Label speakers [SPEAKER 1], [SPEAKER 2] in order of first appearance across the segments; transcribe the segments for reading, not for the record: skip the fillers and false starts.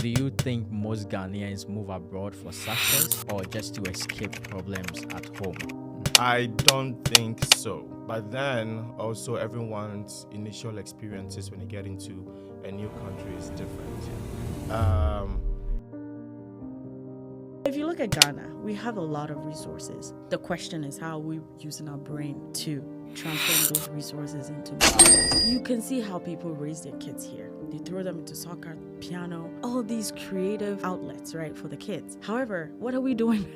[SPEAKER 1] Do you think most Ghanaians move abroad for success or just to escape problems at home?
[SPEAKER 2] I don't think so. But then also everyone's initial experiences when you get into a new country is different.
[SPEAKER 3] If you look at Ghana, we have a lot of resources. The question is how are we using our brain to transform those resources into money. You can see how people raise their kids here. They throw them into soccer, piano, all these creative outlets, right, for the kids. However, what are we doing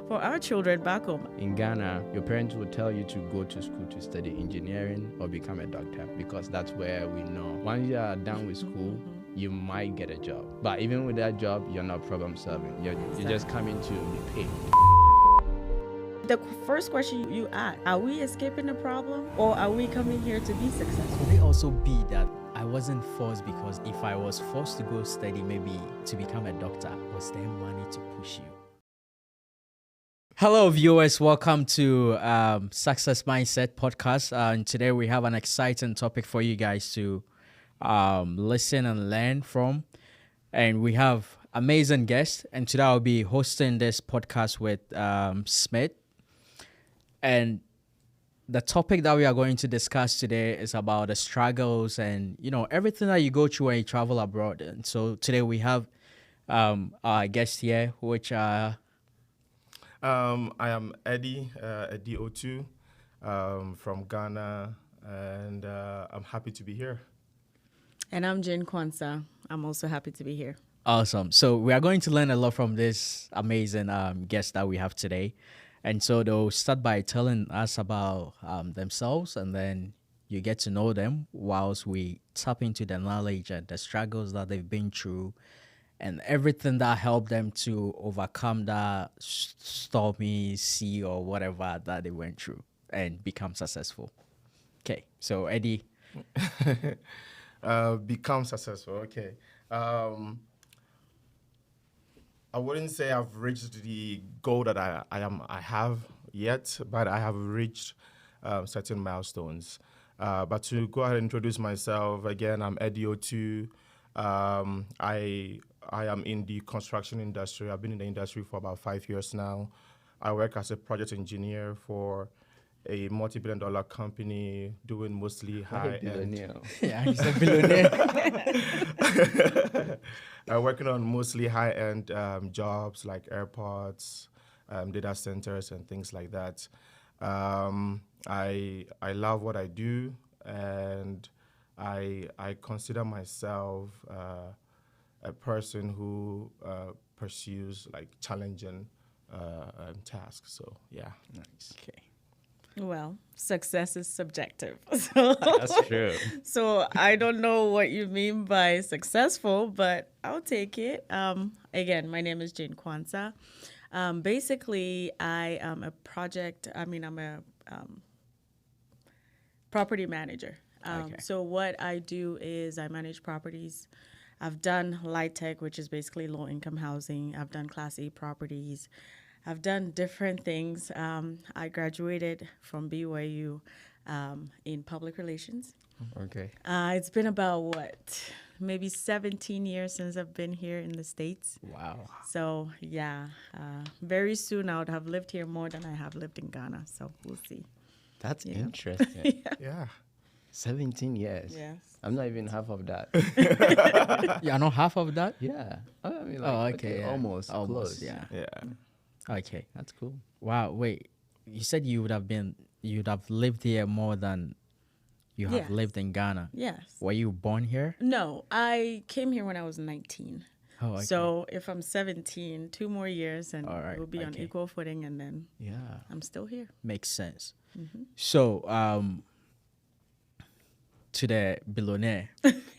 [SPEAKER 3] for our children back home?
[SPEAKER 4] In Ghana, your parents will tell you to go to school to study engineering or become a doctor because that's where we know. Once you are done with school, you might get a job. But even with that job, you're not problem solving. You're just coming to be paid.
[SPEAKER 3] The first question you ask, are we escaping the problem or are we coming here to be successful?
[SPEAKER 1] Could it also be that I wasn't forced because if I was forced to go study maybe to become a doctor, was there money to push you? Hello viewers, welcome to Success Mindset Podcast. And today we have an exciting topic for you guys to listen and learn from. And we have amazing guests. And today I'll be hosting this podcast with Smith. And the topic that we are going to discuss today is about the struggles and, you know, everything that you go through when you travel abroad. And so today we have our guest here, which
[SPEAKER 2] I am Eddie, Eddie O2 from Ghana, and I'm happy to be here.
[SPEAKER 3] And I'm Jane Kwanzaa. I'm also happy to be here.
[SPEAKER 1] Awesome. So we are going to learn a lot from this amazing guest that we have today. And so they'll start by telling us about themselves, and then you get to know them whilst we tap into the knowledge and the struggles that they've been through and everything that helped them to overcome that stormy sea or whatever that they went through and become successful. Okay, so Eddie.
[SPEAKER 2] Become successful, okay. I wouldn't say I've reached the goal that I have yet, but I have reached certain milestones. But to go ahead and introduce myself again, I'm Eddie O2. I am in the construction industry. I've been in the industry for about 5 years now. I work as a project engineer for a multi-billion-dollar company doing mostly high-end.
[SPEAKER 1] Yeah, he's a billionaire.
[SPEAKER 2] I'm working on mostly high-end jobs like airports, data centers, and things like that. I love what I do, and I consider myself a person who pursues like challenging tasks. So yeah,
[SPEAKER 1] Nice. Okay.
[SPEAKER 3] Well, success is subjective. So,
[SPEAKER 4] That's true.
[SPEAKER 3] so I don't know what you mean by successful, but I'll take it. Again, my name is Jane Kwanzaa. Basically, I'm a property manager.
[SPEAKER 1] Okay.
[SPEAKER 3] So what I do is I manage properties. I've done light tech, which is basically low income housing. I've done Class A properties. I've done different things. I graduated from BYU in public relations.
[SPEAKER 4] Okay.
[SPEAKER 3] It's been about, maybe 17 years since I've been here in the States.
[SPEAKER 1] Wow.
[SPEAKER 3] So, yeah, very soon I would have lived here more than I have lived in Ghana. So, we'll see.
[SPEAKER 4] That's
[SPEAKER 3] Yeah.
[SPEAKER 4] interesting.
[SPEAKER 2] yeah.
[SPEAKER 4] 17 years.
[SPEAKER 3] Yes.
[SPEAKER 4] I'm not even half of that.
[SPEAKER 1] Yeah, not half of that?
[SPEAKER 4] Yeah. I mean,
[SPEAKER 1] Oh,
[SPEAKER 4] like,
[SPEAKER 1] okay. Yeah.
[SPEAKER 4] Almost close.
[SPEAKER 1] Yeah.
[SPEAKER 2] Yeah.
[SPEAKER 1] Okay.
[SPEAKER 4] That's cool.
[SPEAKER 1] Wow. Wait. You said you'd have lived here more than you have
[SPEAKER 3] Yes.
[SPEAKER 1] lived in Ghana.
[SPEAKER 3] Yes.
[SPEAKER 1] Were you born here?
[SPEAKER 3] No, I came here when I was 19.
[SPEAKER 1] Oh, okay.
[SPEAKER 3] So, if I'm 17, 2 more years and
[SPEAKER 1] All right,
[SPEAKER 3] we'll be on
[SPEAKER 1] okay.
[SPEAKER 3] equal footing, and then
[SPEAKER 1] Yeah,
[SPEAKER 3] I'm still here.
[SPEAKER 1] makes sense. So, to the billionaire.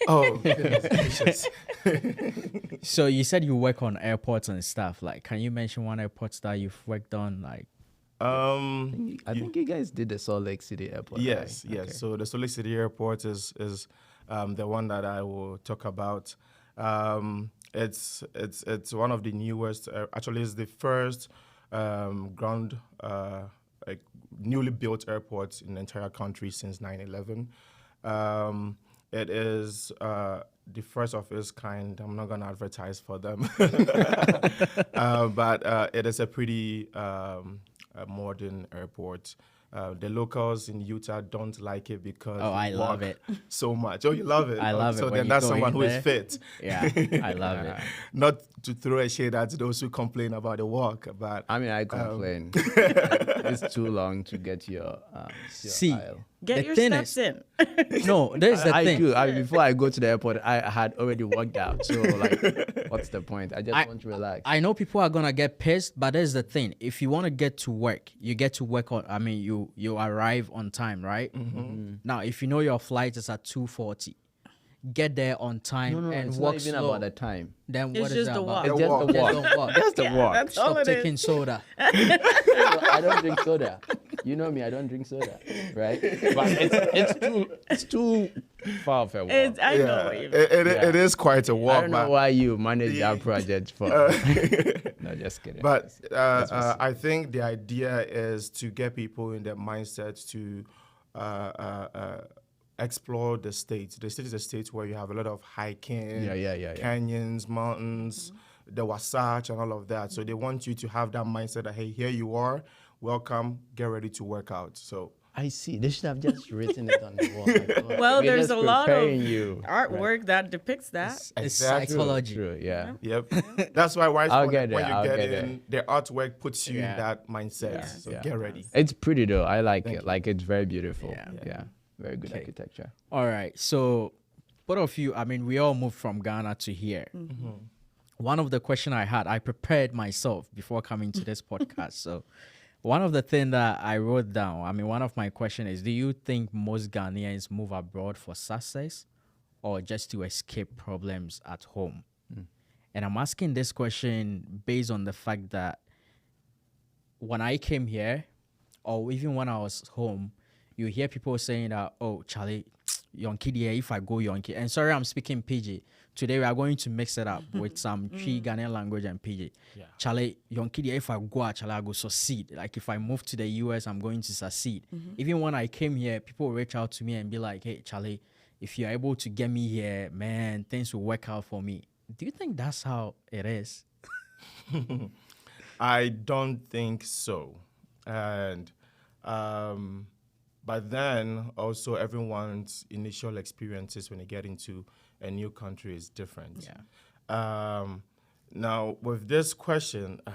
[SPEAKER 2] Oh, goodness.
[SPEAKER 1] So you said you work on airports and stuff. Like, can you mention one airport that you've worked on? Like,
[SPEAKER 4] I think you guys did the Salt Lake City Airport.
[SPEAKER 2] Yes,
[SPEAKER 4] right?
[SPEAKER 2] yes.
[SPEAKER 4] Okay.
[SPEAKER 2] So the Salt Lake City Airport is the one that I will talk about. It's one of the newest. Actually, it's the first like newly built airport in the entire country since 9/11. It is the first of its kind. I'm not gonna advertise for them, but it is a pretty modern airport. The locals in Utah don't like it because
[SPEAKER 1] Oh, I
[SPEAKER 2] you
[SPEAKER 1] love
[SPEAKER 2] walk
[SPEAKER 1] it.
[SPEAKER 2] so much. Oh, you love it.
[SPEAKER 1] I love it
[SPEAKER 2] So
[SPEAKER 1] when
[SPEAKER 2] then
[SPEAKER 1] you
[SPEAKER 2] that's
[SPEAKER 1] go
[SPEAKER 2] someone
[SPEAKER 1] in
[SPEAKER 2] who is
[SPEAKER 1] there.
[SPEAKER 2] fit.
[SPEAKER 1] Yeah, I love it.
[SPEAKER 2] Not to throw a shade at those who complain about the walk, but
[SPEAKER 4] I mean, I complain. It's too long to get your
[SPEAKER 1] See,
[SPEAKER 4] aisle.
[SPEAKER 3] Get
[SPEAKER 1] the
[SPEAKER 3] your
[SPEAKER 1] thing
[SPEAKER 3] steps
[SPEAKER 1] is-
[SPEAKER 3] in.
[SPEAKER 1] No, there's the
[SPEAKER 4] I
[SPEAKER 1] thing.
[SPEAKER 4] do. Before I go to the airport, I had already walked out. So, like, what's the point? I just want to relax.
[SPEAKER 1] I know people are gonna get pissed, but there's the thing. If you want to get to work, you get to work on. I mean, you arrive on time, right? Now, if you know your flight is at 2:40, get there on time
[SPEAKER 4] no,
[SPEAKER 1] and
[SPEAKER 4] it's
[SPEAKER 1] walk
[SPEAKER 4] not even
[SPEAKER 1] slow.
[SPEAKER 4] about the time.
[SPEAKER 1] Then
[SPEAKER 3] It's
[SPEAKER 1] what is
[SPEAKER 3] just
[SPEAKER 1] that
[SPEAKER 3] the
[SPEAKER 1] about?
[SPEAKER 3] walk.
[SPEAKER 4] It's just the
[SPEAKER 1] Just
[SPEAKER 4] walk.
[SPEAKER 1] don't walk.
[SPEAKER 4] Just the walk.
[SPEAKER 3] That's all
[SPEAKER 1] Stop
[SPEAKER 3] it is.
[SPEAKER 1] taking soda.
[SPEAKER 4] I don't drink soda. You know me, I don't drink soda, right? But it's too far of a walk.
[SPEAKER 3] I know what you mean.
[SPEAKER 2] it is quite a walk.
[SPEAKER 4] I don't know
[SPEAKER 2] but
[SPEAKER 4] why you manage that project for. No, just kidding.
[SPEAKER 2] But I think the idea is to get people in their mindset to explore the state. The state is a state where you have a lot of hiking,
[SPEAKER 4] Yeah.
[SPEAKER 2] canyons, mountains, the Wasatch, and all of that. So they want you to have that mindset that, hey, here you are, welcome, get ready to work out. So
[SPEAKER 4] I see. They should have just written it on the wall. My God.
[SPEAKER 3] Well,
[SPEAKER 4] They're
[SPEAKER 3] there's
[SPEAKER 4] just
[SPEAKER 3] a lot of
[SPEAKER 4] preparing you.
[SPEAKER 3] artwork that depicts that.
[SPEAKER 1] It's
[SPEAKER 2] Exactly.
[SPEAKER 1] psychology.
[SPEAKER 4] True, yeah.
[SPEAKER 2] Yep. That's why
[SPEAKER 4] I'll
[SPEAKER 2] when
[SPEAKER 4] get
[SPEAKER 2] you
[SPEAKER 4] there, I'll
[SPEAKER 2] get
[SPEAKER 4] get
[SPEAKER 2] in, the artwork puts you
[SPEAKER 1] Yeah.
[SPEAKER 2] in that mindset.
[SPEAKER 4] Yeah,
[SPEAKER 2] So
[SPEAKER 4] yeah.
[SPEAKER 2] get ready.
[SPEAKER 4] It's pretty though. I like
[SPEAKER 2] Thank
[SPEAKER 4] it.
[SPEAKER 2] you.
[SPEAKER 4] Like it's very beautiful.
[SPEAKER 1] Yeah.
[SPEAKER 4] Yeah. Very good
[SPEAKER 1] Okay.
[SPEAKER 4] architecture.
[SPEAKER 1] All right. So, both of you, I mean, we all moved from Ghana to here. One of the question I had, I prepared myself before coming to this podcast. So, one of the things that I wrote down, I mean, one of my question is, do you think most Ghanaians move abroad for success or just to escape problems at home? And I'm asking this question based on the fact that when I came here, or even when I was home, you hear people saying that, oh, Charlie, Yonki, if I go Yonki. And sorry, I'm speaking PG. Today, we are going to mix it up with some Tree Ghanaian language and PG.
[SPEAKER 2] Yeah.
[SPEAKER 1] Charlie, Yonki, if I go, Charlie, I go succeed. Like, if I move to the US, I'm going to succeed. Even when I came here, people reach out to me and be like, hey, Charlie, if you're able to get me here, man, things will work out for me. Do you think that's how it is?
[SPEAKER 2] I don't think so. And but then also everyone's initial experiences when they get into a new country is different. Now with this question, I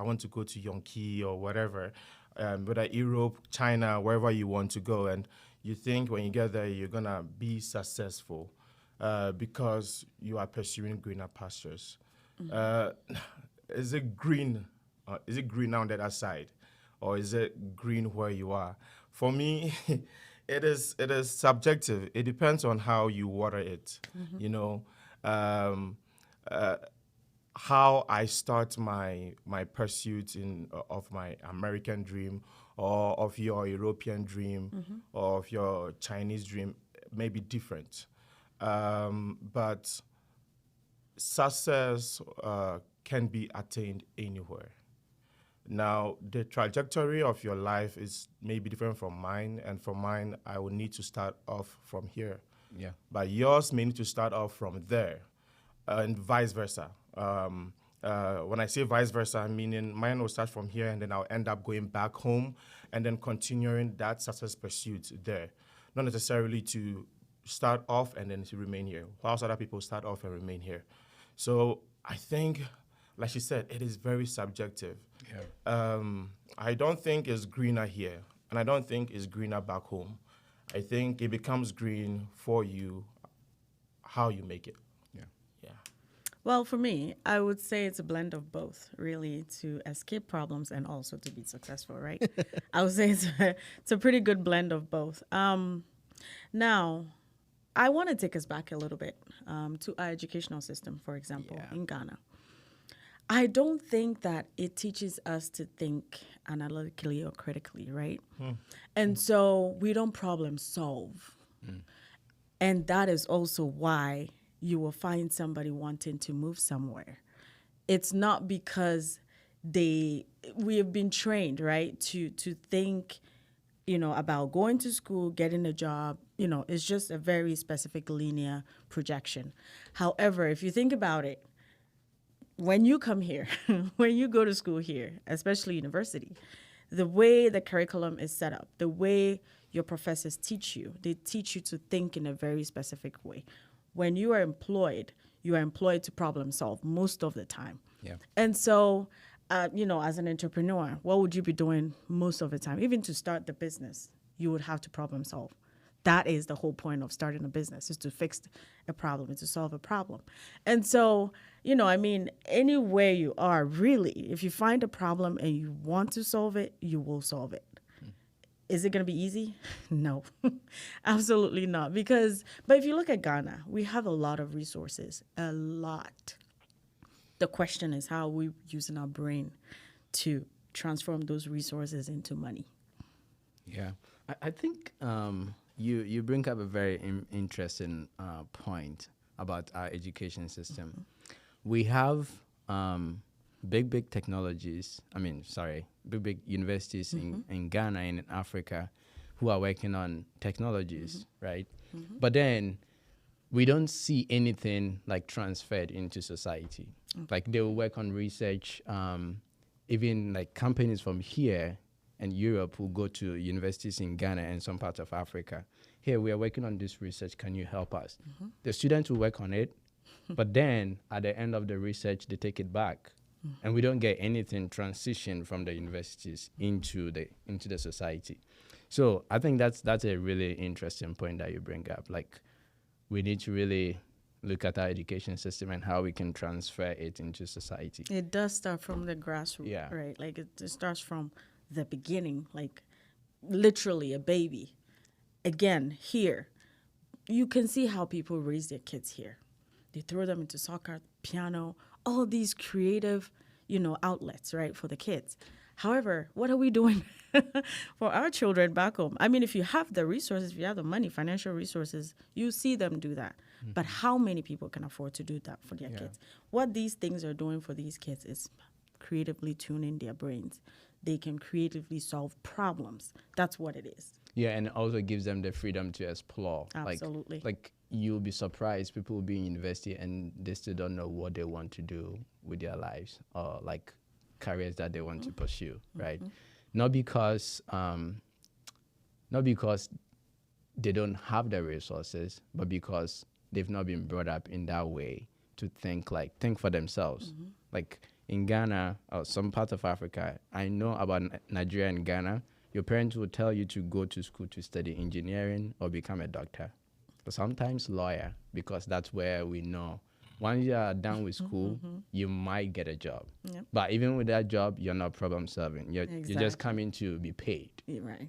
[SPEAKER 2] want to go to Yonki or whatever, whether Europe, China, wherever you want to go, and you think when you get there you're gonna be successful because you are pursuing greener pastures. Is it green? Is it green on the other side, or is it green where you are? For me, it is subjective. It depends on how you water it. You know, how I start my pursuit of my American dream, or of your European dream, or of your Chinese dream may be different. But success can be attained anywhere. Now, the trajectory of your life is maybe different from mine, and from mine, I will need to start off from here.
[SPEAKER 4] Yeah.
[SPEAKER 2] But yours may need to start off from there, and vice versa. When I say vice versa, meaning mine will start from here, and then I'll end up going back home, and then continuing that success pursuit there. Not necessarily to start off and then to remain here, whilst other people start off and remain here. So I think, like she said, it is very subjective.
[SPEAKER 4] Yeah.
[SPEAKER 2] I don't think it's greener here, and I don't think it's greener back home. I think it becomes green for you, how you make it.
[SPEAKER 4] Yeah.
[SPEAKER 2] Yeah.
[SPEAKER 3] Well, for me, I would say it's a blend of both, really, to escape problems and also to be successful, right? I would say it's a pretty good blend of both. Now, I want to take us back a little bit to our educational system, for example, in Ghana. I don't think that it teaches us to think analytically or critically, right? And so we don't problem solve. And that is also why you will find somebody wanting to move somewhere. It's not because we have been trained, right, to think about going to school, getting a job, it's just a very specific linear projection. However, if you think about it, when you come here, when you go to school here, especially university, the way the curriculum is set up, the way your professors teach you, they teach you to think in a very specific way. When you are employed to problem solve most of the time.
[SPEAKER 4] Yeah.
[SPEAKER 3] And so, as an entrepreneur, what would you be doing most of the time? Even to start the business, you would have to problem solve. That is the whole point of starting a business, is to fix a problem, is to solve a problem. And so, anywhere you are, really, if you find a problem and you want to solve it, you will solve it. Is it going to be easy? No, absolutely not. But if you look at Ghana, we have a lot of resources, a lot. The question is, how are we using our brain to transform those resources into money?
[SPEAKER 4] Yeah, I think you bring up a very interesting point about our education system. Mm-hmm. We have big technologies. Big universities in Ghana and in Africa who are working on technologies, right? Mm-hmm. But then we don't see anything like transferred into society. Okay. Like they will work on research. Even like companies from here and Europe will go to universities in Ghana and some parts of Africa. Here, we are working on this research. Can you help us? Mm-hmm. The students will work on it, but then at the end of the research, they take it back. Mm-hmm. And we don't get anything transition from the universities into the society. So I think that's a really interesting point that you bring up. Like, we need to really look at our education system and how we can transfer it into society.
[SPEAKER 3] It does start from the grassroots, right? Like it starts from the beginning, like literally a baby. Again, here, you can see how people raise their kids here. They throw them into soccer, piano, all these creative, outlets, right, for the kids. However, what are we doing for our children back home? I mean, if you have the resources, if you have the money, financial resources, you see them do that. Mm-hmm. But how many people can afford to do that for their kids? What these things are doing for these kids is creatively tuning their brains. They can creatively solve problems. That's what it is.
[SPEAKER 4] Yeah, and it also gives them the freedom to explore.
[SPEAKER 3] Absolutely.
[SPEAKER 4] Like you'll be surprised, people will be in university and they still don't know what they want to do with their lives or like careers that they want to pursue, right? Mm-hmm. Not because they don't have the resources, but because they've not been brought up in that way to think for themselves. Mm-hmm. Like in Ghana or some parts of Africa, I know about Nigeria and Ghana, your parents will tell you to go to school to study engineering or become a doctor, or sometimes lawyer, because that's where we know once you are done with school, you might get a job. Yep. But even with that job, you're not problem solving. You're just coming to be paid,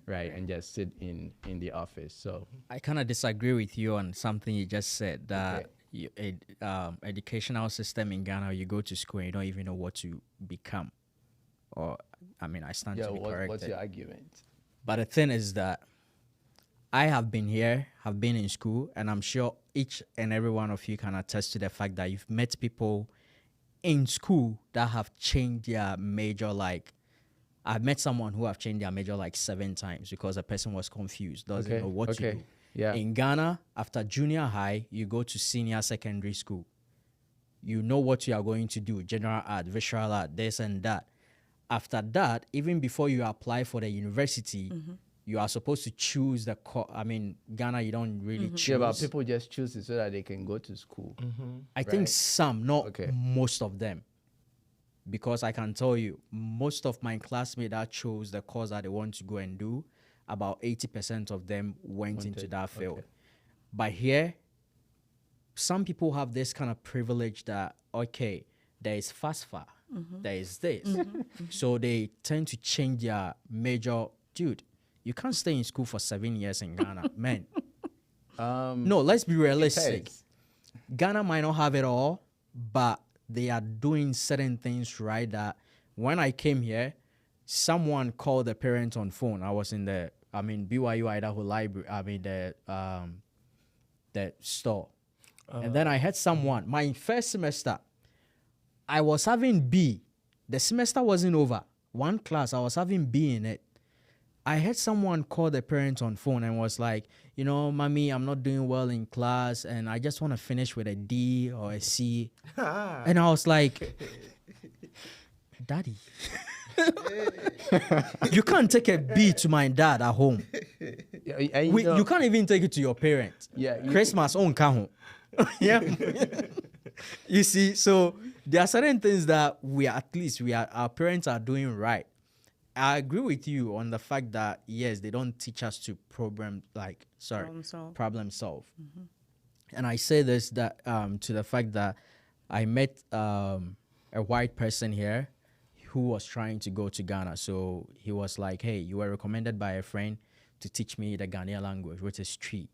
[SPEAKER 4] right? And just sit in the office. So
[SPEAKER 1] I kind of disagree with you on something you just said, that educational system in Ghana, you go to school and you don't even know what to become. Or, I stand to be corrected.
[SPEAKER 4] What's your argument?
[SPEAKER 1] But the thing is that I have been here, have been in school, and I'm sure each and every one of you can attest to the fact that you've met people in school that have changed their major. Like, I've met someone who have changed their major like 7 times because a person was confused, doesn't know what to do.
[SPEAKER 4] Yeah.
[SPEAKER 1] In Ghana, after junior high, you go to senior secondary school. You know what you are going to do, general art, visual art, this and that. After that, even before you apply for the university, you are supposed to choose the Ghana, you don't really choose.
[SPEAKER 4] Yeah, but people just choose it so that they can go to school.
[SPEAKER 1] I think some, not most of them. Because I can tell you, most of my classmates that chose the course that they want to go and do, about 80% of them went into that field. But here, some people have this kind of privilege that, there is FAFSA, there is this. So they tend to change their major. Dude, you can't stay in school for 7 years in Ghana, man. No, let's be realistic. Ghana might not have it all, but they are doing certain things right that when I came here, someone called the parents on phone. I was in the, BYU Idaho library, the store. And then I had someone, my first semester, I was having B. The semester wasn't over. One class, I was having B in it. I heard someone call the parents on phone and was like, mommy, I'm not doing well in class and I just want to finish with a D or a C. And I was like, Daddy, you can't take a B to my dad at home. You can't even take it to your parents.
[SPEAKER 4] Yeah,
[SPEAKER 1] Christmas on home. Yeah. You see, so there are certain things that our parents are doing right. I agree with you on the fact that yes, they don't teach us to problem solve. Mm-hmm. And I say this that to the fact that I met a white person here who was trying to go to Ghana. So he was like, "Hey, you were recommended by a friend to teach me the Ghanaian language, which is Tree."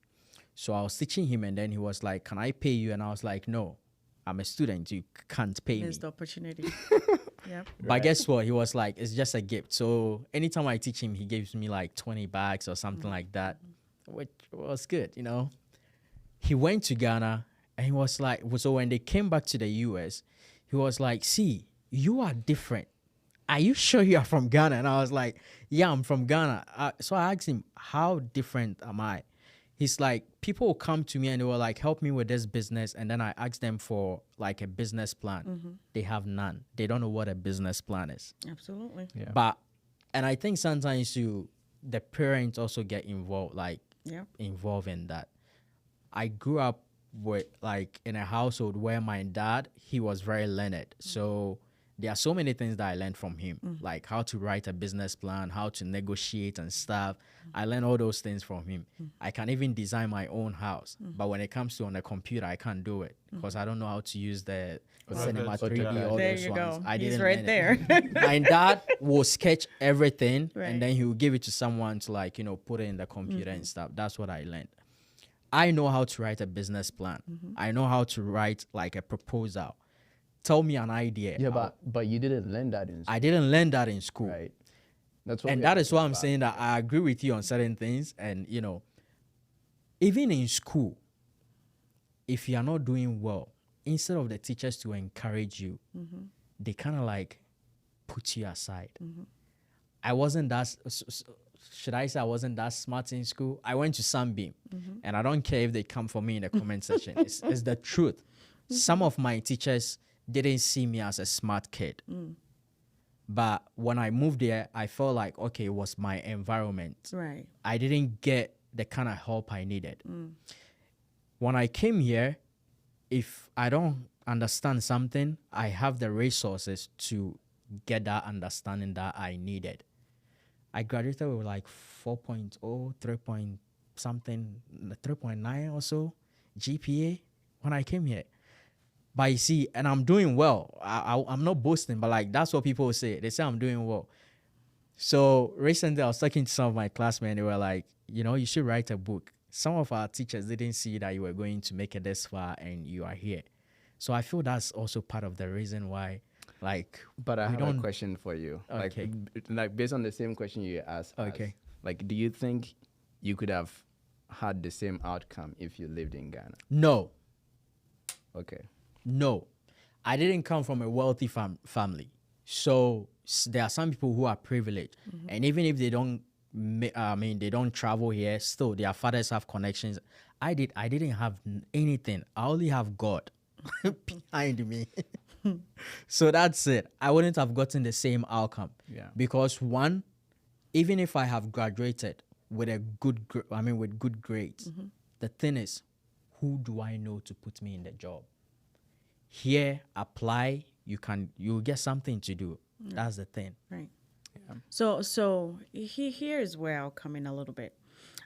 [SPEAKER 1] So I was teaching him, and then he was like, "Can I pay you?" And I was like, "No, I'm a student. You can't pay me."
[SPEAKER 3] Missed the opportunity. Yep.
[SPEAKER 1] But guess what? He was like, "It's just a gift." So anytime I teach him, he gives me like 20 bucks or something like that, which was good, He went to Ghana, and he was like, so when they came back to the US, he was like, "See, you are different. Are you sure you are from Ghana?" And I was like, "Yeah, I'm from Ghana." So I asked him, "How different am I?" He's like, people will come to me and they were like, "Help me with this business." And then I asked them for like a business plan. Mm-hmm. They have none. They don't know what a business plan is.
[SPEAKER 3] Absolutely.
[SPEAKER 1] Yeah. And I think sometimes the parents also get involved, involved in that. I grew up with in a household where my dad, he was very learned. Mm-hmm. So there are so many things that I learned from him, like how to write a business plan, how to negotiate and stuff. I learned all those things from him. I can even design my own house. But when it comes to on a computer, I can't do it because I don't know how to use the Cinema 3D, all
[SPEAKER 3] there
[SPEAKER 1] those
[SPEAKER 3] you
[SPEAKER 1] ones.
[SPEAKER 3] Go.
[SPEAKER 1] I
[SPEAKER 3] He's
[SPEAKER 1] didn't
[SPEAKER 3] right
[SPEAKER 1] learn
[SPEAKER 3] there.
[SPEAKER 1] My dad will sketch everything
[SPEAKER 3] right.
[SPEAKER 1] and then he will give it to someone to put it in the computer and stuff. That's what I learned. I know how to write a business plan. I know how to write like a proposal. Tell me an idea.
[SPEAKER 4] Yeah, but you didn't learn that in school.
[SPEAKER 1] I didn't learn that in school.
[SPEAKER 4] Right. That's what.
[SPEAKER 1] And that is why I'm saying that I agree with you on certain things. And, even in school, if you are not doing well, instead of the teachers to encourage you, they kind of like put you aside. I wasn't that, should I say I wasn't that smart in school? I went to Sunbeam, and I don't care if they come for me in the comment section. It's the truth. Some of my teachers didn't see me as a smart kid. But when I moved there, I felt like, okay, it was my environment.
[SPEAKER 3] Right.
[SPEAKER 1] I didn't get the kind of help I needed. When I came here, if I don't understand something, I have the resources to get that understanding that I needed. I graduated with like 4.0, 3 point something, 3.9 or so GPA when I came here. But you see, and I'm doing well. I'm not boasting, but that's what people say. They say I'm doing well. So recently I was talking to some of my classmates. They were like, you should write a book. Some of our teachers didn't see that you were going to make it this far and you are here. So I feel that's also part of the reason why,
[SPEAKER 4] But I have a question for you.
[SPEAKER 1] Okay.
[SPEAKER 4] Like based on the same question you asked.
[SPEAKER 1] Okay.
[SPEAKER 4] Do you think you could have had the same outcome if you lived in Ghana?
[SPEAKER 1] No.
[SPEAKER 4] Okay.
[SPEAKER 1] No, I didn't come from a wealthy family. So there are some people who are privileged. And even if they don't, they don't travel here, still their fathers have connections. I didn't have anything. I only have God behind me. So that's it. I wouldn't have gotten the same outcome.
[SPEAKER 4] Yeah.
[SPEAKER 1] Because one, even if I have graduated with good grades, the thing is, who do I know to put me in the job? Here, apply, you'll get something to do. That's the thing.
[SPEAKER 3] Right. Yeah. So here is where I'll come in a little bit.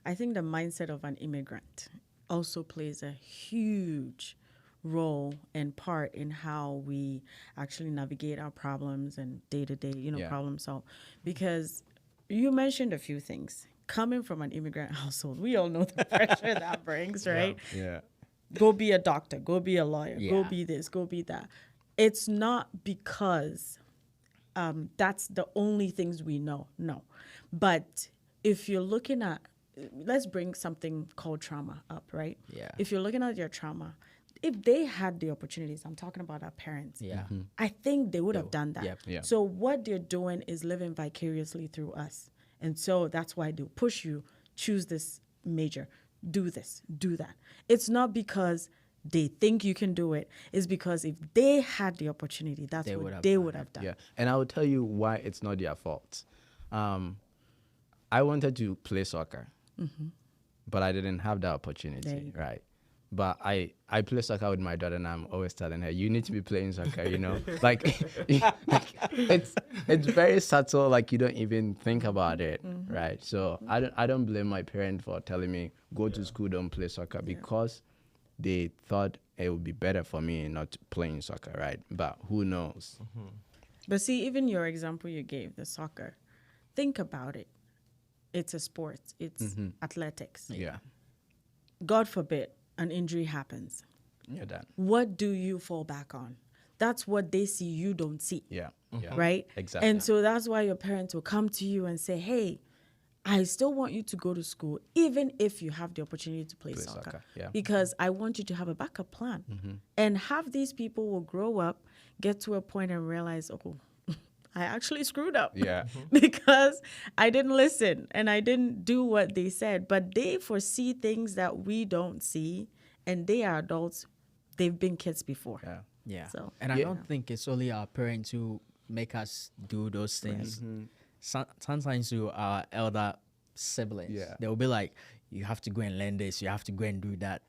[SPEAKER 3] I think the mindset of an immigrant also plays a huge role and part in how we actually navigate our problems and day-to-day, problem solve. Because you mentioned a few things. Coming from an immigrant household, we all know the pressure that brings, right?
[SPEAKER 4] Yeah.
[SPEAKER 3] Go be a doctor, go be a lawyer,
[SPEAKER 1] Yeah.
[SPEAKER 3] go be this, go be that. It's not because that's the only things we know. No. But if you're looking at, let's bring something called trauma up, right?
[SPEAKER 1] Yeah.
[SPEAKER 3] If you're looking at your trauma, if they had the opportunities, I'm talking about our parents,
[SPEAKER 1] Yeah.
[SPEAKER 3] I think they would have done that.
[SPEAKER 1] Yep.
[SPEAKER 4] Yeah.
[SPEAKER 3] So what they're doing is living vicariously through us. And so that's why they'll push you, choose this major, do this, do that. It's not because they think you can do it. It's because if they had the opportunity, that's what they would have done.
[SPEAKER 4] Yeah, and I will tell you why it's not their fault. I wanted to play soccer, but I didn't have that opportunity, right? But I play soccer with my daughter, and I'm always telling her, you need to be playing soccer, you know? like it's very subtle, like you don't even think about it, right? So I don't blame my parents for telling me, go to school, don't play soccer, because they thought it would be better for me not playing soccer, right? But who knows?
[SPEAKER 3] But see, even your example you gave, the soccer, think about it. It's a sport. It's athletics.
[SPEAKER 4] Yeah.
[SPEAKER 3] God forbid an injury happens.
[SPEAKER 4] You're done.
[SPEAKER 3] What do you fall back on? That's what they see, you don't see.
[SPEAKER 4] Yeah. Yeah.
[SPEAKER 3] Right?
[SPEAKER 4] Exactly.
[SPEAKER 3] And so that's why your parents will come to you and say, hey, I still want you to go to school, even if you have the opportunity to play soccer.
[SPEAKER 4] Yeah.
[SPEAKER 3] Because I want you to have a backup plan. And half these people will grow up, get to a point and realize, oh, I actually screwed up.
[SPEAKER 4] Yeah.
[SPEAKER 3] Because I didn't listen and I didn't do what they said. But they foresee things that we don't see, and they are adults. They've been kids before.
[SPEAKER 4] Yeah.
[SPEAKER 1] Yeah.
[SPEAKER 3] So,
[SPEAKER 1] And I don't think it's only our parents who make us do those things. Sometimes to our elder siblings, they will be like, you have to go and learn this, you have to go and do that.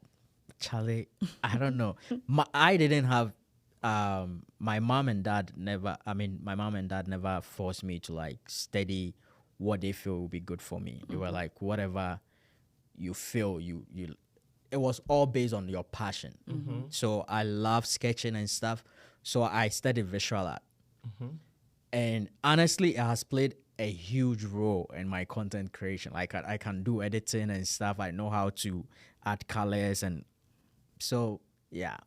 [SPEAKER 1] Charlie, I don't know. I didn't have my mom and dad never forced me to like study what they feel will be good for me. They were like, whatever you feel, you it was all based on your passion. So I love sketching and stuff. So I studied visual art. And honestly, it has played a huge role in my content creation. Like I can do editing and stuff. I know how to add colors, and so yeah.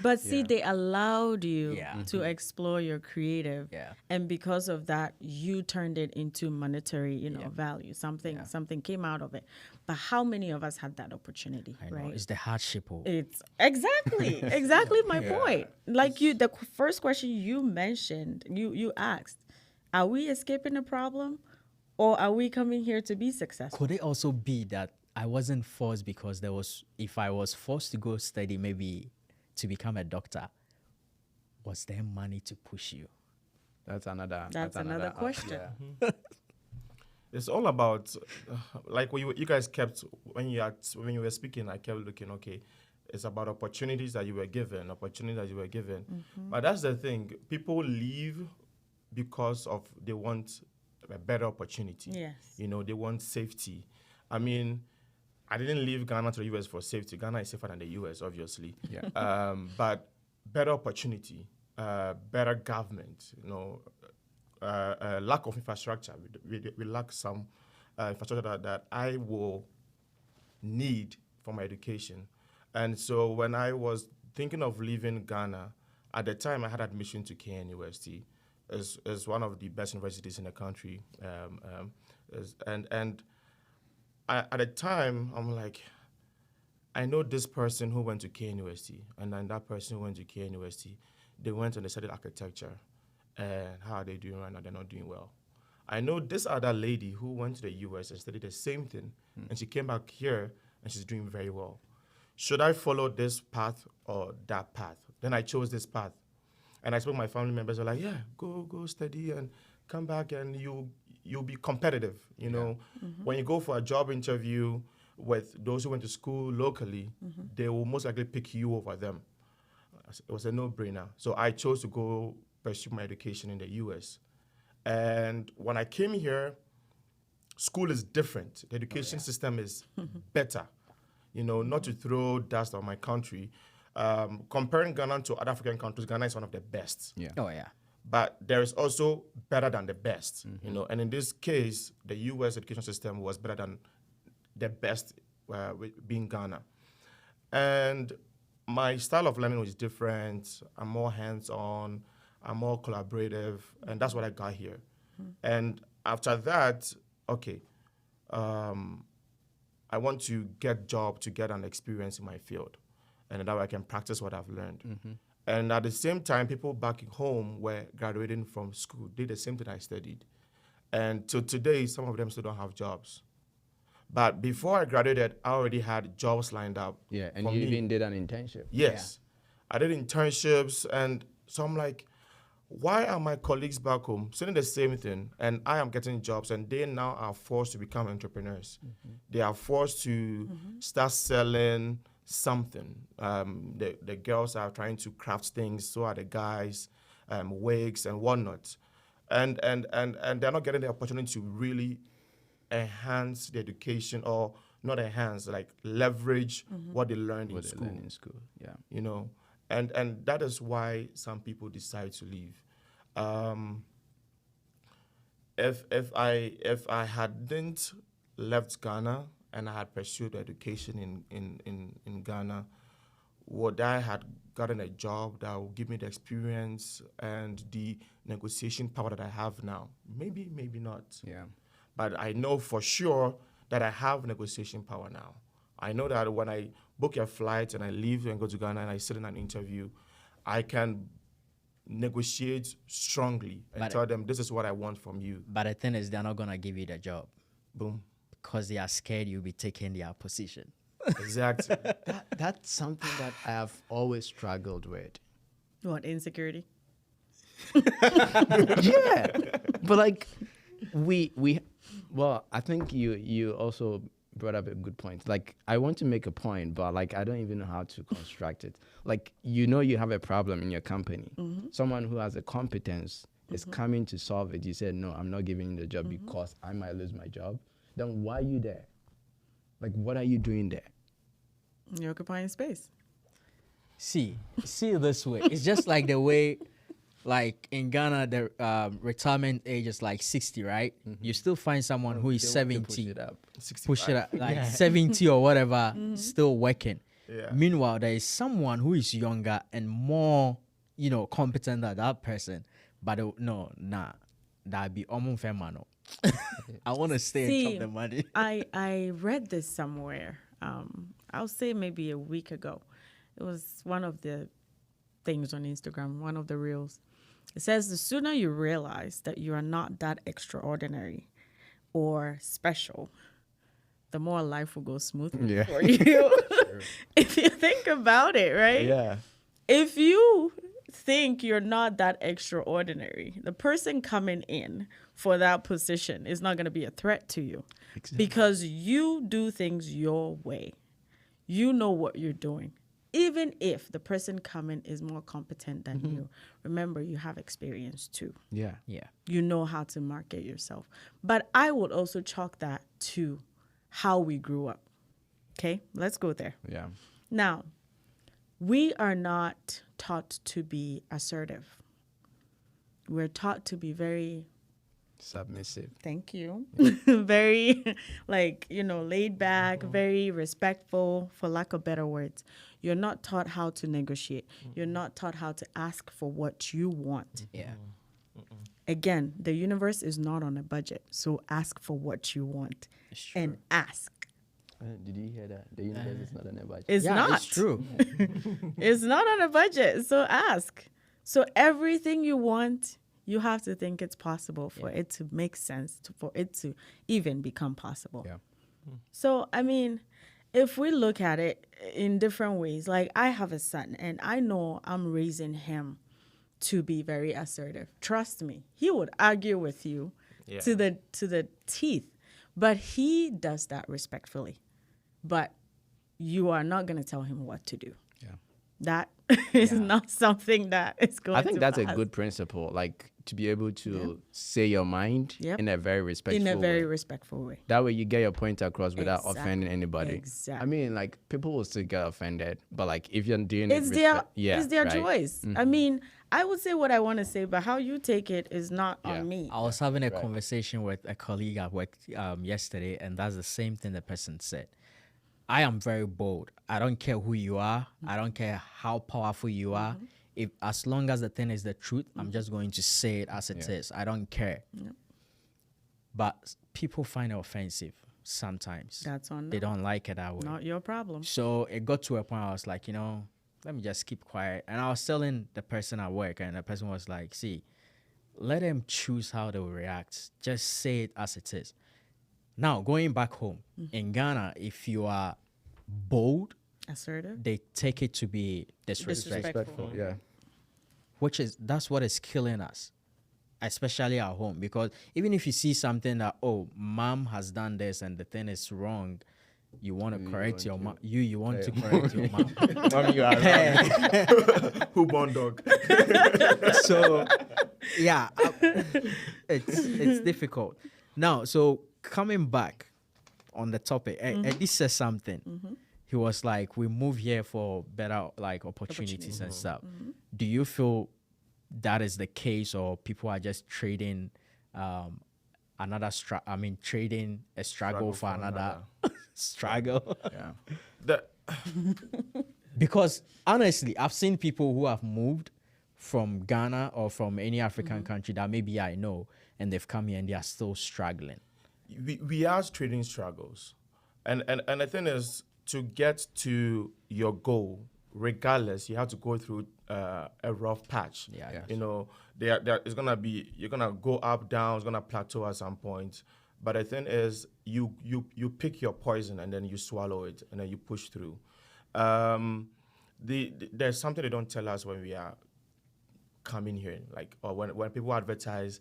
[SPEAKER 3] But see, they allowed you
[SPEAKER 1] Yeah.
[SPEAKER 3] to explore your creative.
[SPEAKER 1] Yeah.
[SPEAKER 3] And because of that, you turned it into monetary, value. Something came out of it. But how many of us had that opportunity,
[SPEAKER 1] I know
[SPEAKER 3] right?
[SPEAKER 1] it's the hardship.
[SPEAKER 3] It's exactly my point. Like the first question you mentioned, you asked, are we escaping the problem, or are we coming here to be successful?
[SPEAKER 1] Could it also be that I wasn't forced because if I was forced to go study, maybe to become a doctor, was there money to push you?
[SPEAKER 3] That's another question.
[SPEAKER 2] It's all about, like what you guys kept, when you were speaking, I kept looking, okay, it's about opportunities that you were given. But that's the thing. People leave because of they want a better opportunity.
[SPEAKER 3] Yes.
[SPEAKER 2] They want safety. I mean, I didn't leave Ghana to the US for safety. Ghana is safer than the US, obviously.
[SPEAKER 4] Yeah.
[SPEAKER 2] But better opportunity, better government, lack of infrastructure. We lack some infrastructure that I will need for my education. And so when I was thinking of leaving Ghana, at the time I had admission to KN University. It's one of the best universities in the country. At the time, I'm like, I know this person who went to KN University, and then that person who went to KN University, they went and they studied architecture. And how are they doing right now? They're not doing well. I know this other lady who went to the US and studied the same thing, and she came back here and she's doing very well. Should I follow this path or that path? Then I chose this path. And I spoke to my family members, were like, yeah, go study and come back and you'll be competitive. When you go for a job interview with those who went to school locally, they will most likely pick you over them. It was a no-brainer. So I chose to go pursue my education in the US. And when I came here, school is different. The education system is better. Not to throw dust on my country. Comparing Ghana to other African countries, Ghana is one of the best.
[SPEAKER 4] Yeah.
[SPEAKER 1] Oh yeah.
[SPEAKER 2] But there is also better than the best, And in this case, the U.S. education system was better than the best, being Ghana. And my style of learning was different. I'm more hands-on. I'm more collaborative, and that's what I got here. And after that, okay, I want to get job to get an experience in my field, and that way I can practice what I've learned. And at the same time, people back home were graduating from school, did the same thing I studied. And to today, some of them still don't have jobs. But before I graduated, I already had jobs lined up.
[SPEAKER 4] Yeah, and
[SPEAKER 2] for
[SPEAKER 4] you
[SPEAKER 2] me.
[SPEAKER 4] even did an internship.
[SPEAKER 2] Yes. I did internships, and so I'm like, why are my colleagues back home saying the same thing, and I am getting jobs, and they now are forced to become entrepreneurs? They are forced to start selling something. The girls are trying to craft things, so are the guys, wigs and whatnot. And they're not getting the opportunity to really enhance the education, or not enhance, like leverage what they learned in
[SPEAKER 4] What they
[SPEAKER 2] school.
[SPEAKER 4] learned in school. Yeah.
[SPEAKER 2] You know, and that is why some people decide to leave. If I hadn't left Ghana and I had pursued education in Ghana, would I had gotten a job that would give me the experience and the negotiation power that I have now? Maybe, maybe not.
[SPEAKER 4] Yeah.
[SPEAKER 2] But I know for sure that I have negotiation power now. I know that when I book a flight and I leave and go to Ghana and I sit in an interview, I can negotiate strongly and
[SPEAKER 1] But-
[SPEAKER 2] tell them, this is what I want from you.
[SPEAKER 1] But the thing is, they're not gonna give you the job
[SPEAKER 2] Boom.
[SPEAKER 1] because they are scared you'll be taking their position.
[SPEAKER 2] Exactly.
[SPEAKER 4] That's something that I have always struggled with.
[SPEAKER 3] What, insecurity?
[SPEAKER 4] Yeah. But like we well, I think you also brought up a good point. Like I want to make a point, but like I don't even know how to construct it. Like you have a problem in your company. Someone who has a competence is coming to solve it. You said, no, I'm not giving you the job because I might lose my job. Then why are you there? Like what are you doing there?
[SPEAKER 3] You're occupying space.
[SPEAKER 1] See it this way. It's just like the way, like in Ghana, the retirement age is like 60, right? You still find someone who is
[SPEAKER 4] They
[SPEAKER 1] 70,
[SPEAKER 4] push it up.
[SPEAKER 2] 65.
[SPEAKER 1] push it up, like 70 or whatever, still working.
[SPEAKER 2] Yeah.
[SPEAKER 1] Meanwhile, there is someone who is younger and more, competent than that person. But that'd be almost fair, man. I want to stay and
[SPEAKER 3] See,
[SPEAKER 1] chop the money.
[SPEAKER 3] I read this somewhere. I'll say maybe a week ago. It was one of the things on Instagram, one of the reels. It says the sooner you realize that you are not that extraordinary or special, the more life will go smoothly
[SPEAKER 4] Yeah.
[SPEAKER 3] for you. If you think about it, right?
[SPEAKER 4] Yeah.
[SPEAKER 3] If you think you're not that extraordinary, the person coming in for that position is not going to be a threat to you because you do things your way. You know what you're doing. Even if the person coming is more competent than you, remember you have experience too.
[SPEAKER 4] Yeah.
[SPEAKER 1] Yeah.
[SPEAKER 3] You know how to market yourself. But I would also chalk that to how we grew up. Okay, let's go there.
[SPEAKER 4] Yeah.
[SPEAKER 3] Now, we are not taught to be assertive. We're taught to be very,
[SPEAKER 4] Submissive.
[SPEAKER 3] thank you, very laid back, very respectful, for lack of better words. You're not taught how to negotiate. You're not taught how to ask for what you want.
[SPEAKER 1] Yeah.
[SPEAKER 3] Again, the universe is not on a budget, so ask for what you want and ask.
[SPEAKER 4] Did you hear that? The universe is not on a budget.
[SPEAKER 3] It's not.
[SPEAKER 1] It's true.
[SPEAKER 3] It's not on a budget, so ask. So everything you want, you have to think it's possible for it to make sense, for it to even become possible.
[SPEAKER 4] Yeah.
[SPEAKER 3] So, I mean, if we look at it in different ways, like I have a son and I know I'm raising him to be very assertive. Trust me, he would argue with you
[SPEAKER 2] Yeah.
[SPEAKER 3] to the teeth, but he does that respectfully. But you are not going to tell him what to do.
[SPEAKER 4] Yeah.
[SPEAKER 3] That is not something that is going to
[SPEAKER 4] I think that's a
[SPEAKER 3] pass.
[SPEAKER 4] good principle, like to be able to say your mind
[SPEAKER 3] Yep.
[SPEAKER 4] in a very respectful
[SPEAKER 3] in a very
[SPEAKER 4] way.
[SPEAKER 3] respectful way.
[SPEAKER 4] That way you get your point across without
[SPEAKER 3] Exactly.
[SPEAKER 4] offending anybody.
[SPEAKER 3] Exactly.
[SPEAKER 4] I mean, like people will still get offended, but like if you're doing
[SPEAKER 3] It's
[SPEAKER 4] it,
[SPEAKER 3] it's their
[SPEAKER 4] right?
[SPEAKER 3] choice. I mean, I would say what I want to say, but how you take it is not
[SPEAKER 4] Yeah.
[SPEAKER 3] on me.
[SPEAKER 1] I was having a conversation with a colleague at work yesterday, and that's the same thing the person said. I am very bold. I don't care who you are. I don't care how powerful you are. If as long as the thing is the truth, I'm just going to say it as it is. I don't care. But people find it offensive sometimes.
[SPEAKER 3] That's on
[SPEAKER 1] They
[SPEAKER 3] them.
[SPEAKER 1] don't like it that way.
[SPEAKER 3] Not your problem.
[SPEAKER 1] So it got to a point I was like, let me just keep quiet. And I was telling the person at work, and the person was like, see, let them choose how they will react. Just say it as it is. Now, going back home in Ghana, if you are bold,
[SPEAKER 3] Assertive.
[SPEAKER 1] they take it to be disrespectful,
[SPEAKER 3] Disrespectful.
[SPEAKER 4] Yeah.
[SPEAKER 1] that's what is killing us, especially at home. Because even if you see something that, oh, mom has done this and the thing is wrong, you want to correct your mom. You want to correct your mom.
[SPEAKER 4] Mommy, you are wrong.
[SPEAKER 2] Who born dog?
[SPEAKER 1] So yeah, it's difficult now. So coming back on the topic, Eddie says something. He was like, we move here for better like opportunities and stuff. Do you feel that is the case, or people are just trading trading a struggle for another struggle?
[SPEAKER 4] Yeah.
[SPEAKER 2] That
[SPEAKER 1] Because honestly, I've seen people who have moved from Ghana or from any African country that maybe I know, and they've come here and they are still struggling.
[SPEAKER 2] we are trading struggles, and the thing is, to get to your goal, regardless, you have to go through a rough patch.
[SPEAKER 1] Yeah.
[SPEAKER 4] Yes.
[SPEAKER 2] You know, there is gonna be, you're gonna go up, down, it's gonna plateau at some point. But the thing is, you pick your poison and then you swallow it and then you push through. There's something they don't tell us when we are coming here, like, or when people advertise,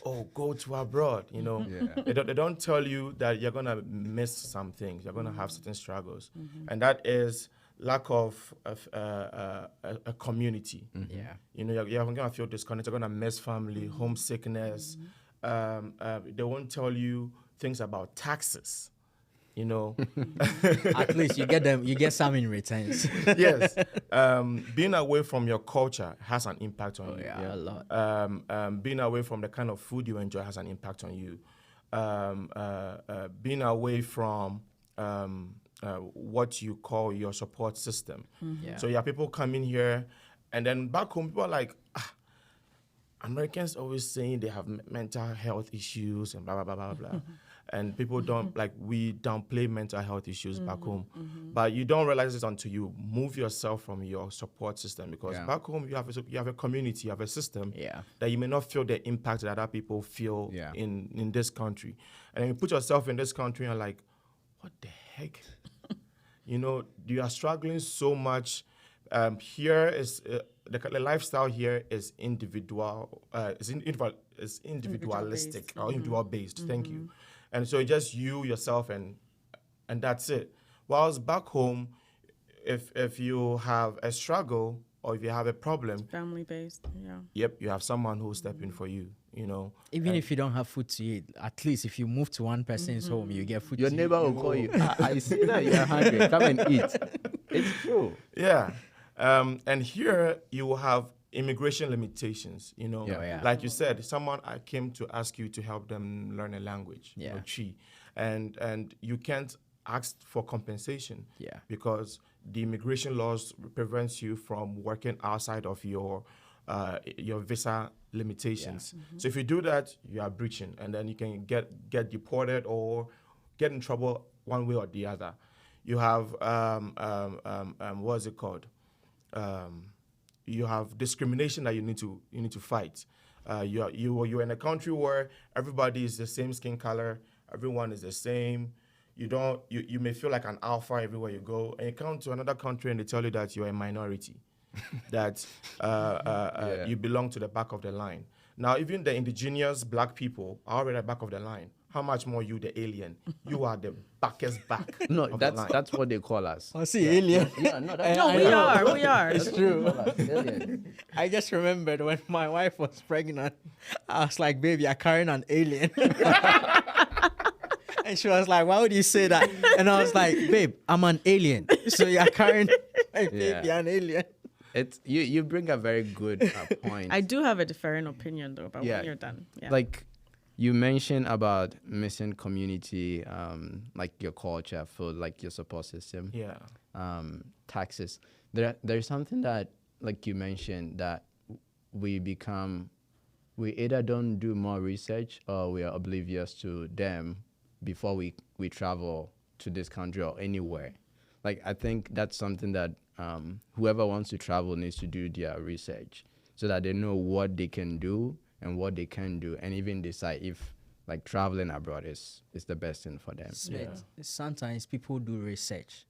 [SPEAKER 2] oh, go to abroad, you know.
[SPEAKER 4] Yeah.
[SPEAKER 2] They don't tell you that you're gonna miss some things, you're gonna have certain struggles, and that is lack of a community.
[SPEAKER 1] Yeah.
[SPEAKER 2] You know, you're gonna feel disconnected, you're gonna miss family, homesickness. They won't tell you things about taxes. You know,
[SPEAKER 1] At least you get some in returns.
[SPEAKER 2] yes. Being away from your culture has an impact on you.
[SPEAKER 1] Yeah, a lot.
[SPEAKER 2] Being away from the kind of food you enjoy has an impact on you. Being away from what you call your support system.
[SPEAKER 1] Yeah.
[SPEAKER 2] So you have people coming here, and then back home, people are like, Americans always saying they have mental health issues and blah, blah, blah, blah, blah. And people don't, like, we downplay mental health issues back home. But you don't realize it until you move yourself from your support system, because
[SPEAKER 4] Yeah.
[SPEAKER 2] back home you have a community, you have a system
[SPEAKER 1] Yeah.
[SPEAKER 2] that you may not feel the impact that other people feel
[SPEAKER 4] Yeah.
[SPEAKER 2] in this country. And then you put yourself in this country and like, what the heck? You know, you are struggling so much. Here is the lifestyle here is individual. Is individualistic or individual based. Thank you. And so it's just you, yourself, and that's it. Whilst back home, if you have a struggle or if you have a problem,
[SPEAKER 3] Family based. Yeah.
[SPEAKER 2] yep, you have someone who's stepping for you. You know,
[SPEAKER 1] Even if you don't have food to eat, at least if you move to one person's home, you get food
[SPEAKER 4] Your
[SPEAKER 1] to
[SPEAKER 4] neighbor will call you. I see that you're hungry. Come and eat. It's true.
[SPEAKER 2] yeah. And here you will have immigration limitations, you know.
[SPEAKER 4] Yeah.
[SPEAKER 1] Yeah.
[SPEAKER 2] Like you said, someone came to ask you to help them learn a language,
[SPEAKER 1] Yeah.
[SPEAKER 2] or Chi, and you can't ask for compensation,
[SPEAKER 1] Yeah.
[SPEAKER 2] because the immigration laws prevents you from working outside of your visa limitations. So if you do that, you are breaching, and then you can get deported or get in trouble one way or the other. You have what's it called? You have discrimination that you need to fight. You're in a country where everybody is the same skin color, everyone is the same. You may feel like an alpha everywhere you go, and you come to another country and they tell you that you're a minority, that you belong to the back of the line. Now, even the indigenous black people are already at the back of the line. How much more you, the alien? You are the backest back.
[SPEAKER 4] No,
[SPEAKER 2] of the line.
[SPEAKER 4] that's what they call us.
[SPEAKER 1] I see alien.
[SPEAKER 4] Yeah, no, that's
[SPEAKER 3] No,
[SPEAKER 1] I
[SPEAKER 3] we
[SPEAKER 1] know.
[SPEAKER 3] are. We are.
[SPEAKER 1] It's true.
[SPEAKER 4] Alien.
[SPEAKER 1] I just remembered when my wife was pregnant, I was like, baby, you're carrying an alien. And she was like, why would you say that? And I was like, babe, I'm an alien. So you're carrying my baby,
[SPEAKER 4] Yeah.
[SPEAKER 1] an alien.
[SPEAKER 4] It's you bring a very good point.
[SPEAKER 3] I do have a different opinion though, but
[SPEAKER 4] Yeah.
[SPEAKER 3] when you're done. Yeah.
[SPEAKER 4] Like you mentioned about missing community, like your culture, food, like your support system,
[SPEAKER 2] Yeah.
[SPEAKER 4] taxes. There's something that, like you mentioned, that we either don't do more research or we are oblivious to them before we travel to this country or anywhere. Like I think that's something that whoever wants to travel needs to do their research so that they know what they can do and what they can do, and even decide if like traveling abroad is the best thing for them.
[SPEAKER 1] But sometimes people do research.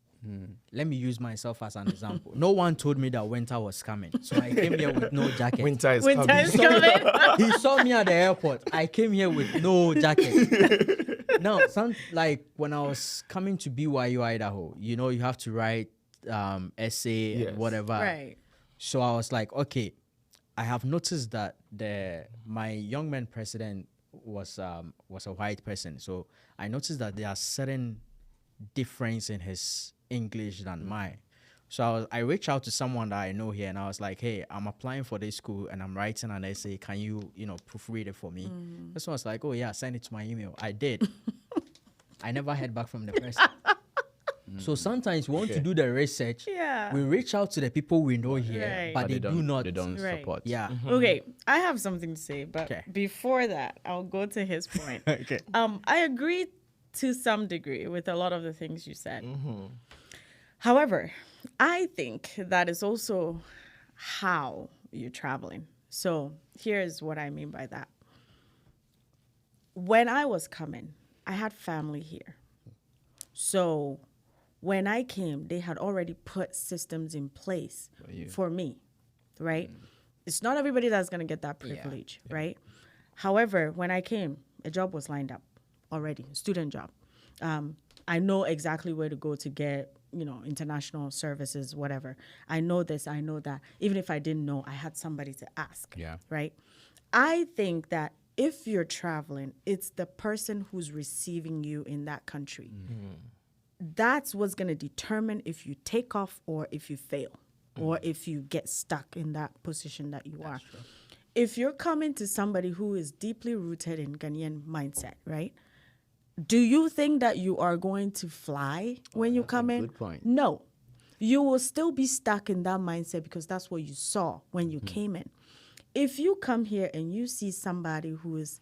[SPEAKER 1] Let me use myself as an example. No one told me that winter was coming, so I came here with no jacket.
[SPEAKER 2] Winter is
[SPEAKER 3] Winter
[SPEAKER 2] coming.
[SPEAKER 3] is coming.
[SPEAKER 1] He saw me at the airport. I came here with no jacket. Now, like when I was coming to BYU Idaho, you have to write essay
[SPEAKER 2] Yes.
[SPEAKER 1] and whatever.
[SPEAKER 3] Right.
[SPEAKER 1] So I was like, okay, I have noticed that my young man president was a white person. So I noticed that there are certain difference in his English than mine. So I reached out to someone that I know here, and I was like, hey, I'm applying for this school and I'm writing an essay. Can you, proofread it for me? This one was like, oh yeah, send it to my email. I did. I never heard back from the person. So sometimes we want to do the research.
[SPEAKER 3] Yeah.
[SPEAKER 1] We reach out to the people we know here,
[SPEAKER 3] Right.
[SPEAKER 1] but they do not.
[SPEAKER 4] They don't
[SPEAKER 3] Right.
[SPEAKER 4] support.
[SPEAKER 1] Yeah.
[SPEAKER 3] Okay, I have something to say, but
[SPEAKER 1] Okay.
[SPEAKER 3] before that, I'll go to his point.
[SPEAKER 1] Okay.
[SPEAKER 3] I agree to some degree with a lot of the things you said. However, I think that is also how you're traveling. So here's what I mean by that. When I was coming, I had family here. So when I came, they had already put systems in place for me, right? It's not everybody that's going to get that privilege, right? However, when I came, a job was lined up already, a student job. I know exactly where to go to get, international services, whatever. I know this, I know that. Even if I didn't know, I had somebody to ask,
[SPEAKER 4] Yeah.
[SPEAKER 3] right? I think that if you're traveling, it's the person who's receiving you in that country. That's what's going to determine if you take off or if you fail or if you get stuck in that position that you are.
[SPEAKER 1] True.
[SPEAKER 3] If you're coming to somebody who is deeply rooted in Ghanaian mindset, right? Do you think that you are going to fly when you come in?
[SPEAKER 4] good point.
[SPEAKER 3] No. You will still be stuck in that mindset because that's what you saw when you came in. If you come here and you see somebody who is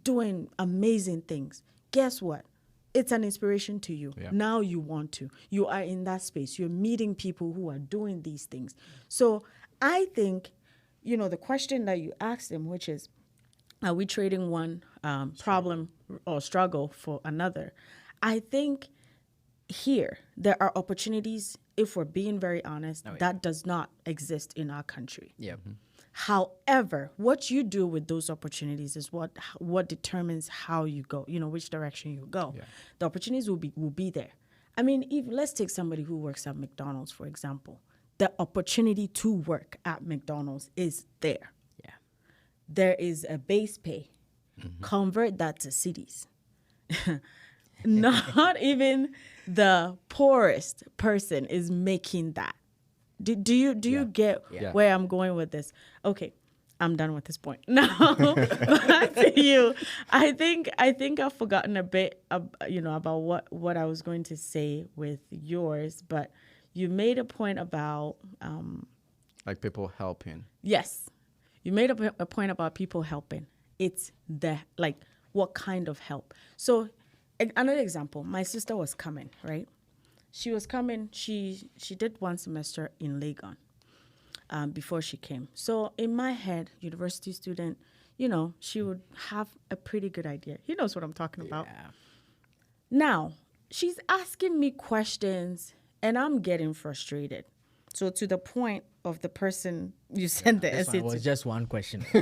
[SPEAKER 3] doing amazing things, guess what? It's an inspiration to you.
[SPEAKER 4] Yeah.
[SPEAKER 3] Now you want to. You are in that space. You're meeting people who are doing these things. So I think, the question that you asked him, which is, are we trading one problem or struggle for another? I think here there are opportunities, if we're being very honest, that does not exist in our country.
[SPEAKER 1] Yeah.
[SPEAKER 3] However, what you do with those opportunities is what determines how you go, which direction you go.
[SPEAKER 4] Yeah.
[SPEAKER 3] The opportunities will be there. I mean, let's take somebody who works at McDonald's, for example. The opportunity to work at McDonald's is there.
[SPEAKER 1] Yeah.
[SPEAKER 3] There is a base pay. Convert that to cities. Not even the poorest person is making that. Do you get
[SPEAKER 1] Yeah.
[SPEAKER 3] where I'm going with this? Okay, I'm done with this point. Now, back to you. I think I've forgotten a bit, about what I was going to say with yours, but you made a point about
[SPEAKER 4] Like people helping.
[SPEAKER 3] yes, you made a point about people helping. It's what kind of help. So another example, my sister was coming, right? She was coming, she did one semester in Legon before she came. So in my head, university student, she would have a pretty good idea. He knows what I'm talking about.
[SPEAKER 1] Yeah.
[SPEAKER 3] Now, she's asking me questions and I'm getting frustrated. So to the point of the person you sent the
[SPEAKER 1] This
[SPEAKER 3] essay
[SPEAKER 1] one
[SPEAKER 3] to.
[SPEAKER 1] was just one question.
[SPEAKER 3] No,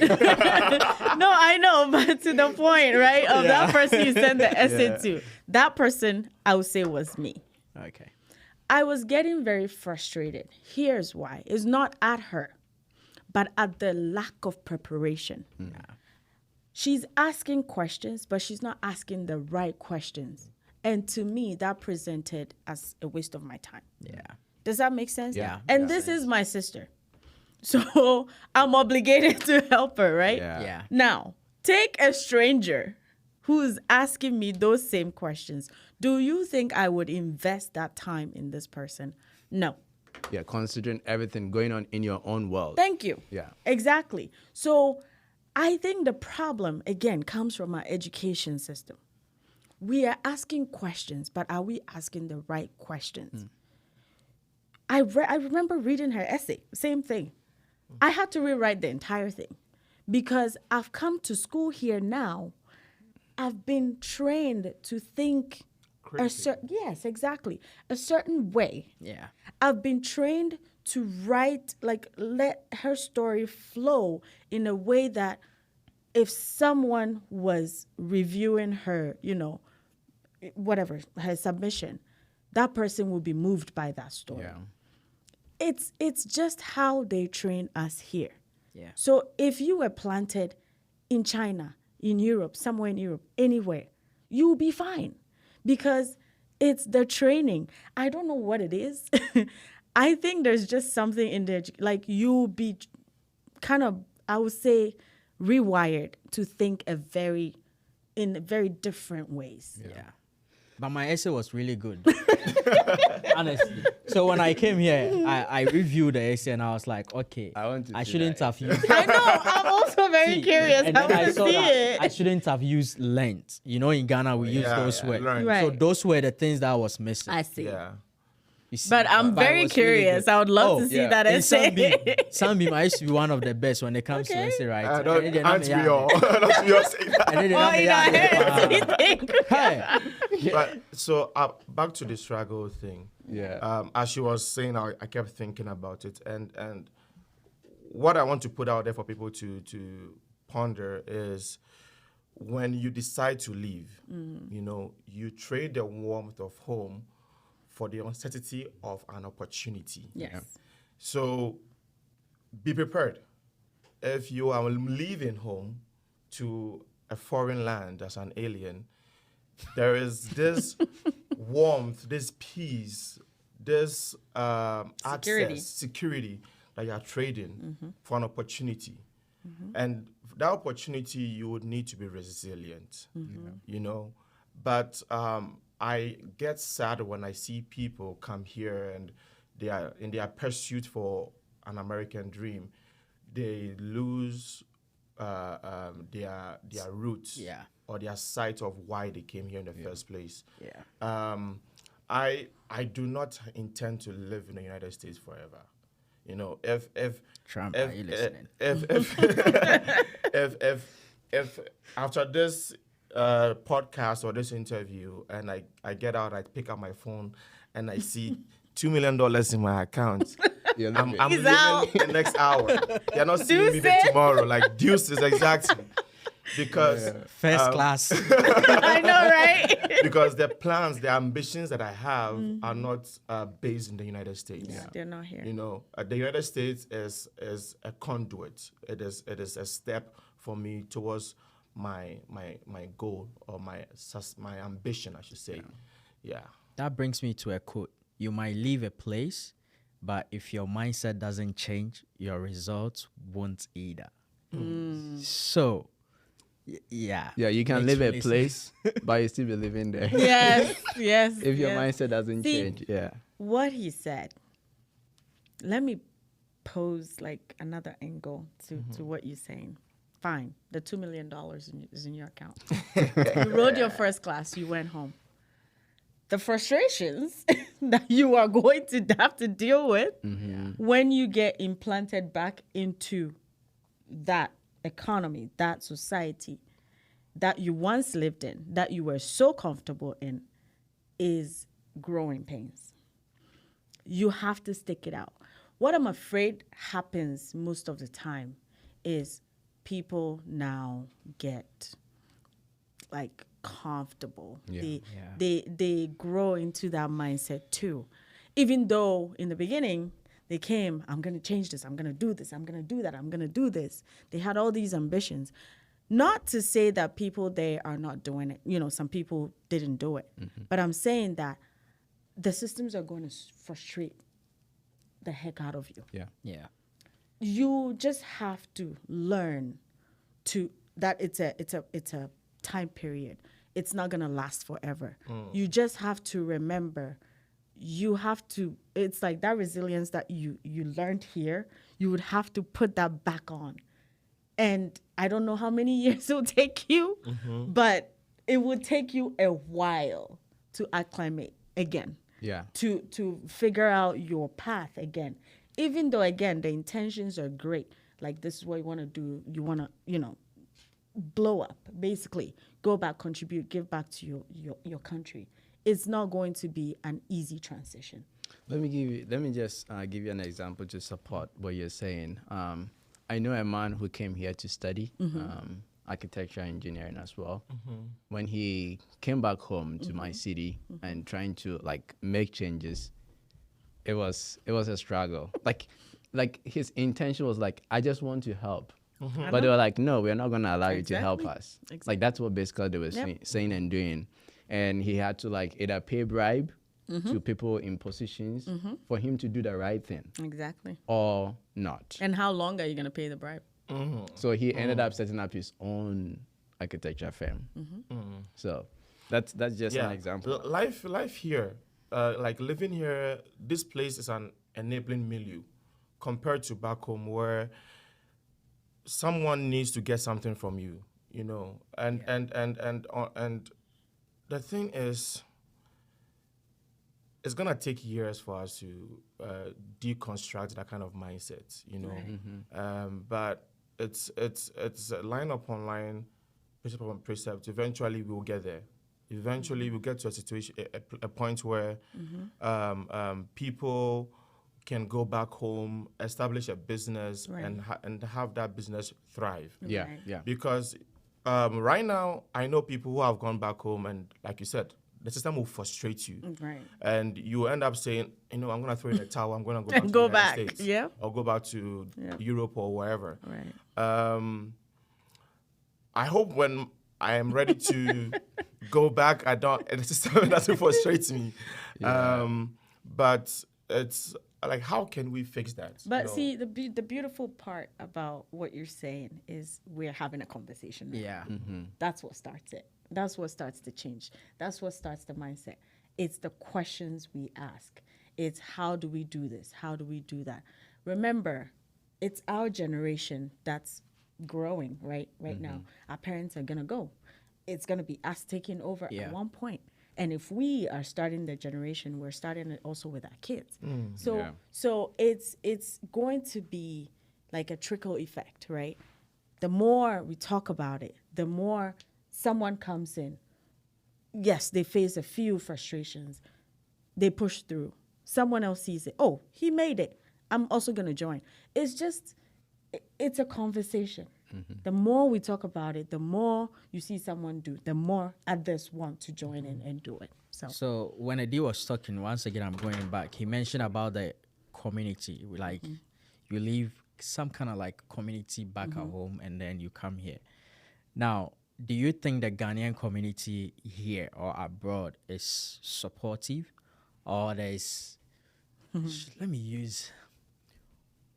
[SPEAKER 3] I know, but to the point, right, of that person you sent the essay to, that person, I would say, was me.
[SPEAKER 1] Okay.
[SPEAKER 3] I was getting very frustrated. Here's why. It's not at her, but at the lack of preparation. She's asking questions, but she's not asking the right questions. And to me, that presented as a waste of my time.
[SPEAKER 1] Yeah.
[SPEAKER 3] Does that make sense?
[SPEAKER 1] Yeah.
[SPEAKER 3] And
[SPEAKER 1] Yeah.
[SPEAKER 3] this is my sister. So I'm obligated to help her, right?
[SPEAKER 4] Yeah.
[SPEAKER 1] Yeah.
[SPEAKER 3] Now, take a stranger who's asking me those same questions. Do you think I would invest that time in this person? No.
[SPEAKER 4] Yeah, considering everything going on in your own world.
[SPEAKER 3] Thank you.
[SPEAKER 4] Yeah.
[SPEAKER 3] Exactly. So I think the problem, again, comes from our education system. We are asking questions, but are we asking the right questions? I remember reading her essay, same thing. I had to rewrite the entire thing because I've come to school here now. I've been trained to think yes, exactly, a certain way.
[SPEAKER 1] Yeah.
[SPEAKER 3] I've been trained to write, like, let her story flow in a way that if someone was reviewing her, whatever, her submission, that person will be moved by that story.
[SPEAKER 4] Yeah.
[SPEAKER 3] It's just how they train us here.
[SPEAKER 1] Yeah.
[SPEAKER 3] So if you were planted in China, in Europe, somewhere in Europe, anywhere, you will be fine because it's the training. I don't know what it is. I think there's just something in there, like you'll be kind of, I would say, rewired to think in very different ways.
[SPEAKER 1] Yeah. But my essay was really good. Honestly. So when I came here, I reviewed the essay and I was like, okay,
[SPEAKER 4] I want to
[SPEAKER 1] I
[SPEAKER 4] see
[SPEAKER 1] shouldn't
[SPEAKER 4] that
[SPEAKER 1] have used
[SPEAKER 3] I know. I'm also very curious.
[SPEAKER 1] And
[SPEAKER 3] I
[SPEAKER 1] then I
[SPEAKER 3] want to
[SPEAKER 1] saw
[SPEAKER 3] see
[SPEAKER 1] that
[SPEAKER 3] it.
[SPEAKER 1] I shouldn't have used length. In Ghana we use those words.
[SPEAKER 2] learn.
[SPEAKER 3] Right.
[SPEAKER 1] So those were the things that I was missing.
[SPEAKER 3] I see.
[SPEAKER 2] Yeah.
[SPEAKER 1] You see,
[SPEAKER 3] But I'm
[SPEAKER 1] it
[SPEAKER 3] very
[SPEAKER 1] was really
[SPEAKER 3] curious.
[SPEAKER 1] good.
[SPEAKER 3] I would love to see
[SPEAKER 4] yeah.
[SPEAKER 3] that
[SPEAKER 1] In
[SPEAKER 3] essay.
[SPEAKER 1] Sunbeam, I used to be one of the best when it comes to
[SPEAKER 3] Okay.
[SPEAKER 1] essay writing.
[SPEAKER 2] Aren't we all? Aren't we all saying that?
[SPEAKER 1] And then
[SPEAKER 3] Oh, you know,
[SPEAKER 1] Hey.
[SPEAKER 2] But so back to the struggle thing.
[SPEAKER 4] Yeah.
[SPEAKER 2] As she was saying, I kept thinking about it, and what I want to put out there for people to ponder is when you decide to leave, you trade the warmth of home for the uncertainty of an opportunity.
[SPEAKER 3] Yes.
[SPEAKER 2] So be prepared. If you are leaving home to a foreign land as an alien, there is this warmth, this peace, this security that you are trading for an opportunity. And that opportunity, you would need to be resilient, But I get sad when I see people come here and they are in their pursuit for an American dream, they lose their roots or their sight of why they came here in the first place.
[SPEAKER 1] Yeah.
[SPEAKER 2] I do not intend to live in the United States forever. If
[SPEAKER 1] Trump, are you listening?
[SPEAKER 2] if after this podcast or this interview, and I get out, I pick up my phone, and I see $2 million in my account, I'm leaving
[SPEAKER 3] out.
[SPEAKER 2] the next hour. You're not seeing me there tomorrow. Like deuces, exactly. Because
[SPEAKER 1] First class.
[SPEAKER 3] I know, right?
[SPEAKER 2] because the plans, the ambitions that I have are not based in the United States.
[SPEAKER 3] Yeah, they're not here.
[SPEAKER 2] The United States is a conduit. It is a step for me towards my goal or my ambition, I should say. Yeah.
[SPEAKER 1] That brings me to a quote. You might leave a place, but if your mindset doesn't change, your results won't either. So, yeah.
[SPEAKER 4] Yeah, you can live a place, but you still be living there.
[SPEAKER 3] Yes.
[SPEAKER 4] If your
[SPEAKER 3] yes.
[SPEAKER 4] mindset doesn't
[SPEAKER 3] See,
[SPEAKER 4] change, yeah.
[SPEAKER 3] What he said, let me pose like another angle to what you're saying. Fine, the $2 million is in your account. You rode your first class, you went home. The frustrations that you are going to have to deal with when you get implanted back into that economy, that society that you once lived in, that you were so comfortable in, is growing pains. You have to stick it out. What I'm afraid happens most of the time is people now get like comfortable. They grow into that mindset too. Even though in the beginning they came, I'm going to change this, I'm going to do this, I'm going to do that, I'm going to do this. They had all these ambitions. Not to say that people there are not doing it. Some people didn't do it. But I'm saying that the systems are going to frustrate the heck out of you.
[SPEAKER 1] Yeah.
[SPEAKER 3] You just have to learn that it's a time period. It's not going to last forever. You just have to remember, it's like that resilience that you learned here, you would have to put that back on. And I don't know how many years it will take you, but it would take you a while to acclimate again.
[SPEAKER 4] Yeah.
[SPEAKER 3] To figure out your path again. Even though, again, the intentions are great. like this is what you want to do. You want to, blow up, basically, go back, contribute, give back to your country. It's not going to be an easy transition.
[SPEAKER 4] Let me just give you an example to support what you're saying. I know a man who came here to study architecture and engineering as well. When he came back home to my city and trying to like make changes, it was a struggle. Like his intention was like, I just want to help. But they were like, no, we're not going to allow you to help us.
[SPEAKER 3] Exactly.
[SPEAKER 4] Like that's what basically they were saying and doing. And he had to like either pay bribe to people in positions for him to do the right thing
[SPEAKER 3] Exactly.
[SPEAKER 4] or not.
[SPEAKER 3] And how long are you going to pay the bribe?
[SPEAKER 4] So he ended up setting up his own architecture firm. So that's just an example.
[SPEAKER 2] Life here, like living here, this place is an enabling milieu compared to back home where someone needs to get something from you, and the thing is, it's gonna take years for us to deconstruct that kind of mindset, but it's line upon line, precept upon precept. Eventually, we'll get there. Eventually, we'll get to a situation, a point where people can go back home, establish a business, and have that business thrive.
[SPEAKER 4] Yeah.
[SPEAKER 2] Because right now, I know people who have gone back home, and like you said, the system will frustrate you.
[SPEAKER 3] Right.
[SPEAKER 2] And you end up saying, I'm going to throw in the towel, I'm going to go back to the
[SPEAKER 3] Go
[SPEAKER 2] United
[SPEAKER 3] back,
[SPEAKER 2] States.
[SPEAKER 3] yeah.
[SPEAKER 2] Or go back to Europe or wherever.
[SPEAKER 3] Right.
[SPEAKER 2] I hope when I am ready to go back, the system doesn't frustrate me. But it's like, how can we fix that?
[SPEAKER 3] But see, the beautiful part about what you're saying is we're having a conversation now.
[SPEAKER 1] Yeah.
[SPEAKER 3] That's what starts it. That's what starts the change. That's what starts the mindset. It's the questions we ask. It's how do we do this? How do we do that? Remember, it's our generation that's growing right now. Our parents are going to go. It's going to be us taking over at one point. And if we are starting the generation, we're starting it also with our kids. So it's going to be like a trickle effect, right? The more we talk about it, the more someone comes in. Yes, they face a few frustrations. They push through. Someone else sees it. Oh, he made it. I'm also going to join. It's a conversation. The more we talk about it, the more you see someone do, the more others want to join in and do it.
[SPEAKER 1] So when Adi was talking, once again, I'm going back, he mentioned about the community. Like you leave some kind of like community back at home and then you come here. Now, do you think the Ghanaian community here or abroad is supportive, or there's,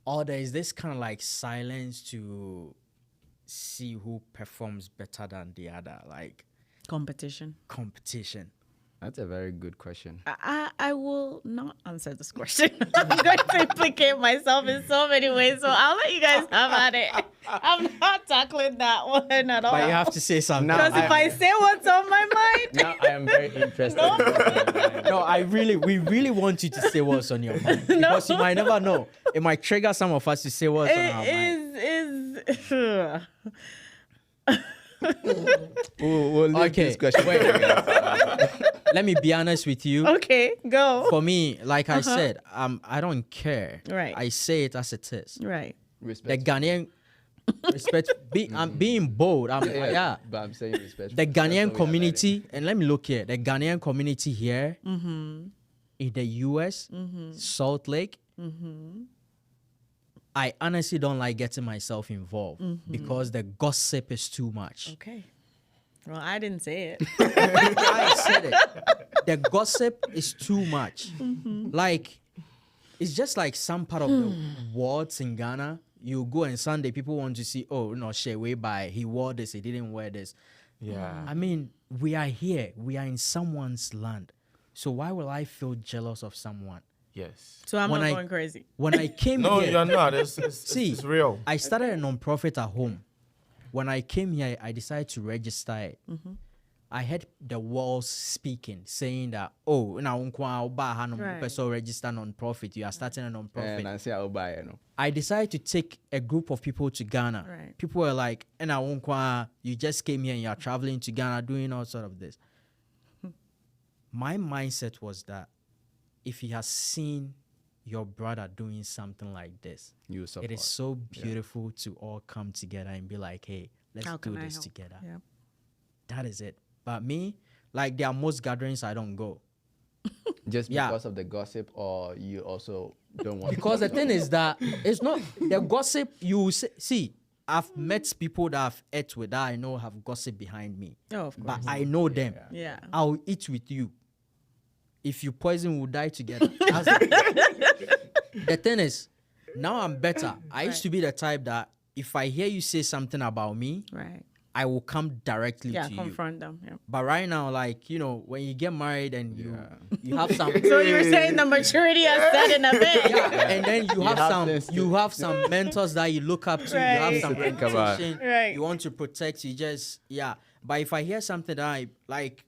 [SPEAKER 1] or there's this kind of like silence to see who performs better than the other, like
[SPEAKER 3] Competition.
[SPEAKER 4] That's a very good question.
[SPEAKER 3] I will not answer this question. I'm going to implicate myself in so many ways, so I'll let you guys have at it. I'm not tackling that one at all.
[SPEAKER 1] But you have to say something.
[SPEAKER 3] Because if I say what's on my mind,
[SPEAKER 4] Now I am very interested.
[SPEAKER 1] No, we really want you to say what's on your mind. Because you might never know. It might trigger some of us to say what's on our mind.
[SPEAKER 4] We'll leave
[SPEAKER 1] Okay,
[SPEAKER 4] this question.
[SPEAKER 1] wait. Let me be honest with you.
[SPEAKER 3] okay, go.
[SPEAKER 1] For me, like I said, I don't care.
[SPEAKER 3] Right.
[SPEAKER 1] I say it as it is.
[SPEAKER 3] Right.
[SPEAKER 1] The
[SPEAKER 4] Respect.
[SPEAKER 1] Ghanaian respect. I'm being bold. Yeah.
[SPEAKER 4] But I'm saying respect.
[SPEAKER 1] The
[SPEAKER 4] That's the way I
[SPEAKER 1] Ghanaian
[SPEAKER 4] let it.
[SPEAKER 1] community, and let me look here. The Ghanaian community here in the US, Salt Lake. I honestly don't like getting myself involved because the gossip is too much.
[SPEAKER 3] Okay. Well, I didn't say it.
[SPEAKER 1] I said it. The gossip is too much. Like, it's just like some part of the wards in Ghana. You go and Sunday, people want to see, oh, no, share way by. He wore this, he didn't wear this.
[SPEAKER 2] Yeah.
[SPEAKER 1] I mean, we are here. We are in someone's land. So why will I feel jealous of someone?
[SPEAKER 2] Yes.
[SPEAKER 3] So I'm
[SPEAKER 1] When
[SPEAKER 3] not
[SPEAKER 1] I-
[SPEAKER 3] going crazy.
[SPEAKER 1] When I came
[SPEAKER 2] No,
[SPEAKER 1] here,
[SPEAKER 2] you're not. It's
[SPEAKER 1] see,
[SPEAKER 2] it's real.
[SPEAKER 1] I started a non-profit at home. When I came here, I decided to register it. I heard the walls speaking, saying that, oh, now
[SPEAKER 3] Right.
[SPEAKER 1] person register non-profit. You are starting a non-profit.
[SPEAKER 4] And I say I'll buy, you know.
[SPEAKER 1] I decided to take a group of people to Ghana.
[SPEAKER 3] Right.
[SPEAKER 1] People were like, you just came here and you're traveling to Ghana doing all sort of this. My mindset was that if he has seen your brother doing something like this,
[SPEAKER 4] You support.
[SPEAKER 1] it is so beautiful to all come together and be like, hey, let's
[SPEAKER 3] How
[SPEAKER 1] do
[SPEAKER 3] can I
[SPEAKER 1] this
[SPEAKER 3] help?
[SPEAKER 1] together.
[SPEAKER 3] Yeah.
[SPEAKER 1] That is it. But me, like there are most gatherings I don't go.
[SPEAKER 4] Just
[SPEAKER 1] Yeah.
[SPEAKER 4] because of the gossip, or you also don't want
[SPEAKER 1] Because the thing is that it's not the gossip you see. I've met people that I've ate with that I know have gossip behind me.
[SPEAKER 3] Oh, of course.
[SPEAKER 1] But I know them.
[SPEAKER 3] Yeah.
[SPEAKER 1] I'll eat with you. If you poison, we'll die together. The thing is, now I'm better. I used to be the type that if I hear you say something about me,
[SPEAKER 3] Right.
[SPEAKER 1] I will come directly
[SPEAKER 3] Yeah,
[SPEAKER 1] to you.
[SPEAKER 3] confront them. Yeah.
[SPEAKER 1] But right now, like, when you get married and you have some
[SPEAKER 3] So you're saying the maturity has set in a bit.
[SPEAKER 1] yeah, and then you have
[SPEAKER 4] have
[SPEAKER 1] some
[SPEAKER 4] this
[SPEAKER 1] you have some mentors that you look up to. You
[SPEAKER 3] Right.
[SPEAKER 1] have some
[SPEAKER 4] To think about.
[SPEAKER 1] reputation
[SPEAKER 3] Right.
[SPEAKER 1] you want to protect. You just But if I hear something that I like,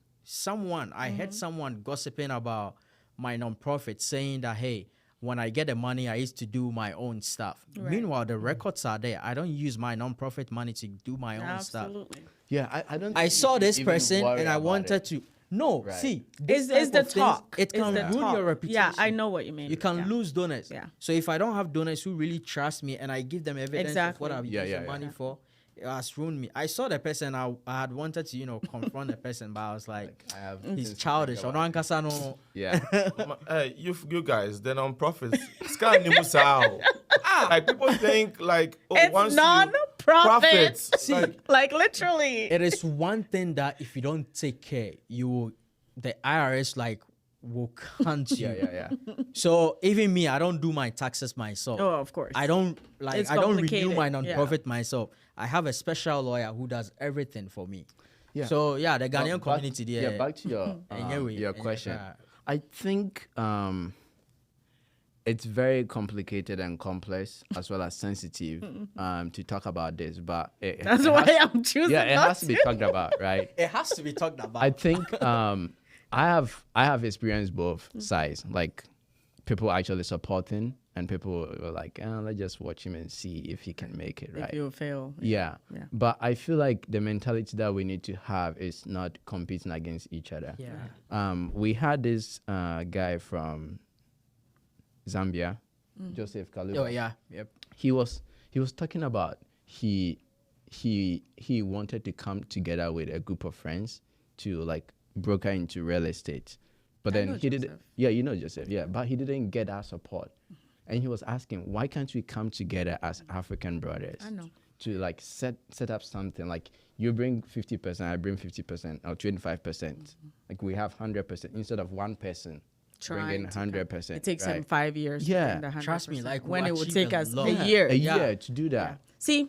[SPEAKER 1] I heard someone gossiping about my nonprofit, saying that, hey, when I get the money, I used to do my own stuff.
[SPEAKER 3] Right.
[SPEAKER 1] Meanwhile, the records are there. I don't use my nonprofit money to do my own stuff.
[SPEAKER 3] Absolutely.
[SPEAKER 4] Yeah, I don't.
[SPEAKER 1] I
[SPEAKER 4] think
[SPEAKER 1] saw
[SPEAKER 4] you
[SPEAKER 1] this
[SPEAKER 4] should even
[SPEAKER 1] person
[SPEAKER 4] worry
[SPEAKER 1] and I
[SPEAKER 4] about
[SPEAKER 1] wanted
[SPEAKER 4] it.
[SPEAKER 1] to. No,
[SPEAKER 4] Right.
[SPEAKER 1] see,
[SPEAKER 3] Is
[SPEAKER 1] this
[SPEAKER 3] the
[SPEAKER 1] type of things,
[SPEAKER 3] talk.
[SPEAKER 1] it
[SPEAKER 3] Is
[SPEAKER 1] can
[SPEAKER 3] the
[SPEAKER 1] ruin
[SPEAKER 3] talk.
[SPEAKER 1] your reputation.
[SPEAKER 3] Yeah, I know what you mean.
[SPEAKER 1] You can
[SPEAKER 3] Yeah.
[SPEAKER 1] lose donors.
[SPEAKER 3] Yeah.
[SPEAKER 1] So if I don't have donors who really trust me and I give them evidence of what
[SPEAKER 3] Exactly.
[SPEAKER 1] I've
[SPEAKER 4] Yeah,
[SPEAKER 1] used
[SPEAKER 4] yeah,
[SPEAKER 1] the
[SPEAKER 4] yeah.
[SPEAKER 1] money for, it has ruined me. I saw the person. I had wanted to, confront the person, but I was like,
[SPEAKER 4] I have
[SPEAKER 1] he's
[SPEAKER 4] things to
[SPEAKER 1] childish.
[SPEAKER 4] think
[SPEAKER 1] Ono
[SPEAKER 4] about.
[SPEAKER 1] ankasa no.
[SPEAKER 4] Yeah.
[SPEAKER 2] You guys, the non-profits, scan nimusao. Like people think like,
[SPEAKER 3] It's
[SPEAKER 2] once
[SPEAKER 3] non-profit.
[SPEAKER 2] profits,
[SPEAKER 1] See,
[SPEAKER 3] Like literally.
[SPEAKER 1] it is one thing that if you don't take care, the IRS will hunt you.
[SPEAKER 4] Yeah.
[SPEAKER 1] So even me, I don't do my taxes myself.
[SPEAKER 3] Oh, of course.
[SPEAKER 1] I don't
[SPEAKER 3] It's
[SPEAKER 1] I don't renew
[SPEAKER 3] complicated,
[SPEAKER 1] my
[SPEAKER 3] yeah.
[SPEAKER 1] non-profit myself. I have a special lawyer who does everything for me.
[SPEAKER 4] Yeah.
[SPEAKER 1] So the
[SPEAKER 4] But
[SPEAKER 1] Ghanaian community there.
[SPEAKER 4] Yeah, back to your
[SPEAKER 1] Anyway,
[SPEAKER 4] your
[SPEAKER 1] yeah,
[SPEAKER 4] question.
[SPEAKER 1] yeah.
[SPEAKER 4] I think it's very complicated and complex as well as sensitive to talk about this, but
[SPEAKER 3] That's
[SPEAKER 4] it
[SPEAKER 3] why
[SPEAKER 4] has-
[SPEAKER 3] I'm choosing.
[SPEAKER 4] yeah, it
[SPEAKER 3] not
[SPEAKER 4] has to be talked about, right?
[SPEAKER 1] It has to be talked about.
[SPEAKER 4] I think I have experienced both sides, like people actually supporting and people were like, let's just watch him and see if he can make it,
[SPEAKER 3] If
[SPEAKER 4] right?
[SPEAKER 3] you fail.
[SPEAKER 4] Yeah.
[SPEAKER 3] Yeah.
[SPEAKER 4] But I feel like the mentality that we need to have is not competing against each other.
[SPEAKER 1] Yeah.
[SPEAKER 4] We had this guy from Zambia, Joseph Kaluba.
[SPEAKER 1] Oh yeah. Yep.
[SPEAKER 4] He was talking about he wanted to come together with a group of friends to like broker into real estate. But
[SPEAKER 3] I
[SPEAKER 4] then
[SPEAKER 3] know
[SPEAKER 4] he didn't.
[SPEAKER 3] Joseph.
[SPEAKER 4] Yeah, you know Joseph. Yeah, but he didn't get our support. And he was asking, why can't we come together as African brothers?
[SPEAKER 3] I know.
[SPEAKER 4] To like set up something like you bring 50%, I bring 50% or 25%. Like we have 100% instead of one person bringing
[SPEAKER 3] Trying to
[SPEAKER 4] 100%.
[SPEAKER 3] It takes
[SPEAKER 4] right?
[SPEAKER 3] him 5 years. to
[SPEAKER 4] Yeah.
[SPEAKER 3] bring the
[SPEAKER 1] Trust me,
[SPEAKER 3] 100%,
[SPEAKER 1] like,
[SPEAKER 3] when
[SPEAKER 1] we'll
[SPEAKER 3] it would
[SPEAKER 1] achieve
[SPEAKER 3] take
[SPEAKER 1] a
[SPEAKER 3] us
[SPEAKER 1] lot.
[SPEAKER 3] a
[SPEAKER 1] Yeah.
[SPEAKER 3] year.
[SPEAKER 4] A
[SPEAKER 1] Yeah.
[SPEAKER 4] year to do that.
[SPEAKER 3] See,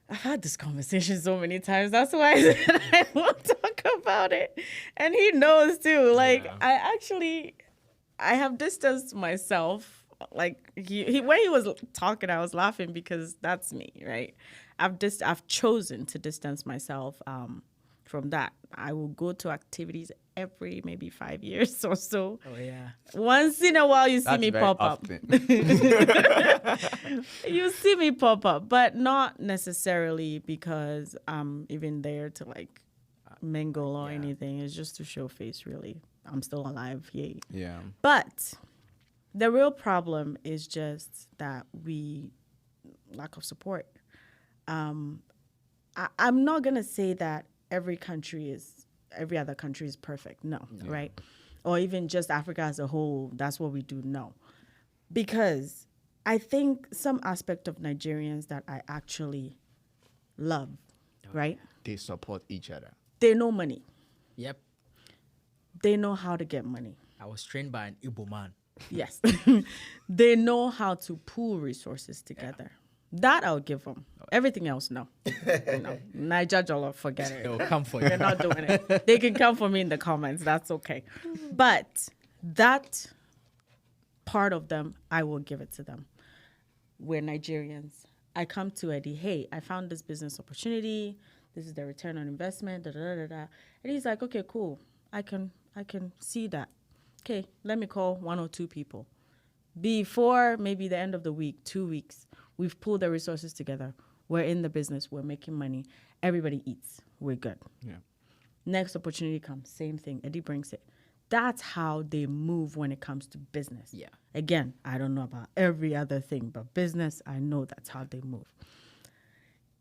[SPEAKER 3] I've had this conversation so many times. That's why I said I won't talk about it. And he knows too. Like I have distanced myself. Like he when he was talking, I was laughing because that's me, right? I've chosen to distance myself from that. I will go to activities every maybe 5 years or so.
[SPEAKER 1] Oh yeah.
[SPEAKER 3] Once in a while, you see
[SPEAKER 4] That's
[SPEAKER 3] me
[SPEAKER 4] very
[SPEAKER 3] pop up.
[SPEAKER 4] often.
[SPEAKER 3] You see me pop up, but not necessarily because I'm even there to like mingle or anything. It's just to show face, really. I'm still alive, yay.
[SPEAKER 4] Yeah.
[SPEAKER 3] But the real problem is just that lack of support. I'm not gonna say that every other country is perfect. No, right? Or even just Africa as a whole, that's what we do. No. Because I think some aspect of Nigerians that I actually love, right?
[SPEAKER 4] They support each other.
[SPEAKER 3] They know money.
[SPEAKER 1] Yep.
[SPEAKER 3] They know how to get money.
[SPEAKER 1] I was trained by an Igbo man.
[SPEAKER 3] Yes. They know how to pool resources together. That I'll give them. Everything else, no. No. Niger Jollof, forget it.
[SPEAKER 1] They'll come for
[SPEAKER 3] They're
[SPEAKER 1] you.
[SPEAKER 3] not doing it. They can come for me in the comments. That's okay. But that part of them, I will give it to them. We're Nigerians. I come to Eddie, hey, I found this business opportunity. This is the return on investment. Da, da, da, da, da. And he's like, okay, cool. I can see that. Okay, let me call 1 or 2 people. Before maybe the end of the week, 2 weeks, we've pulled the resources together. We're in the business. We're making money. Everybody eats. We're good.
[SPEAKER 4] Yeah.
[SPEAKER 3] Next opportunity comes. Same thing. Eddie brings it. That's how they move when it comes to business.
[SPEAKER 1] Yeah.
[SPEAKER 3] Again, I don't know about every other thing, but business, I know that's how they move.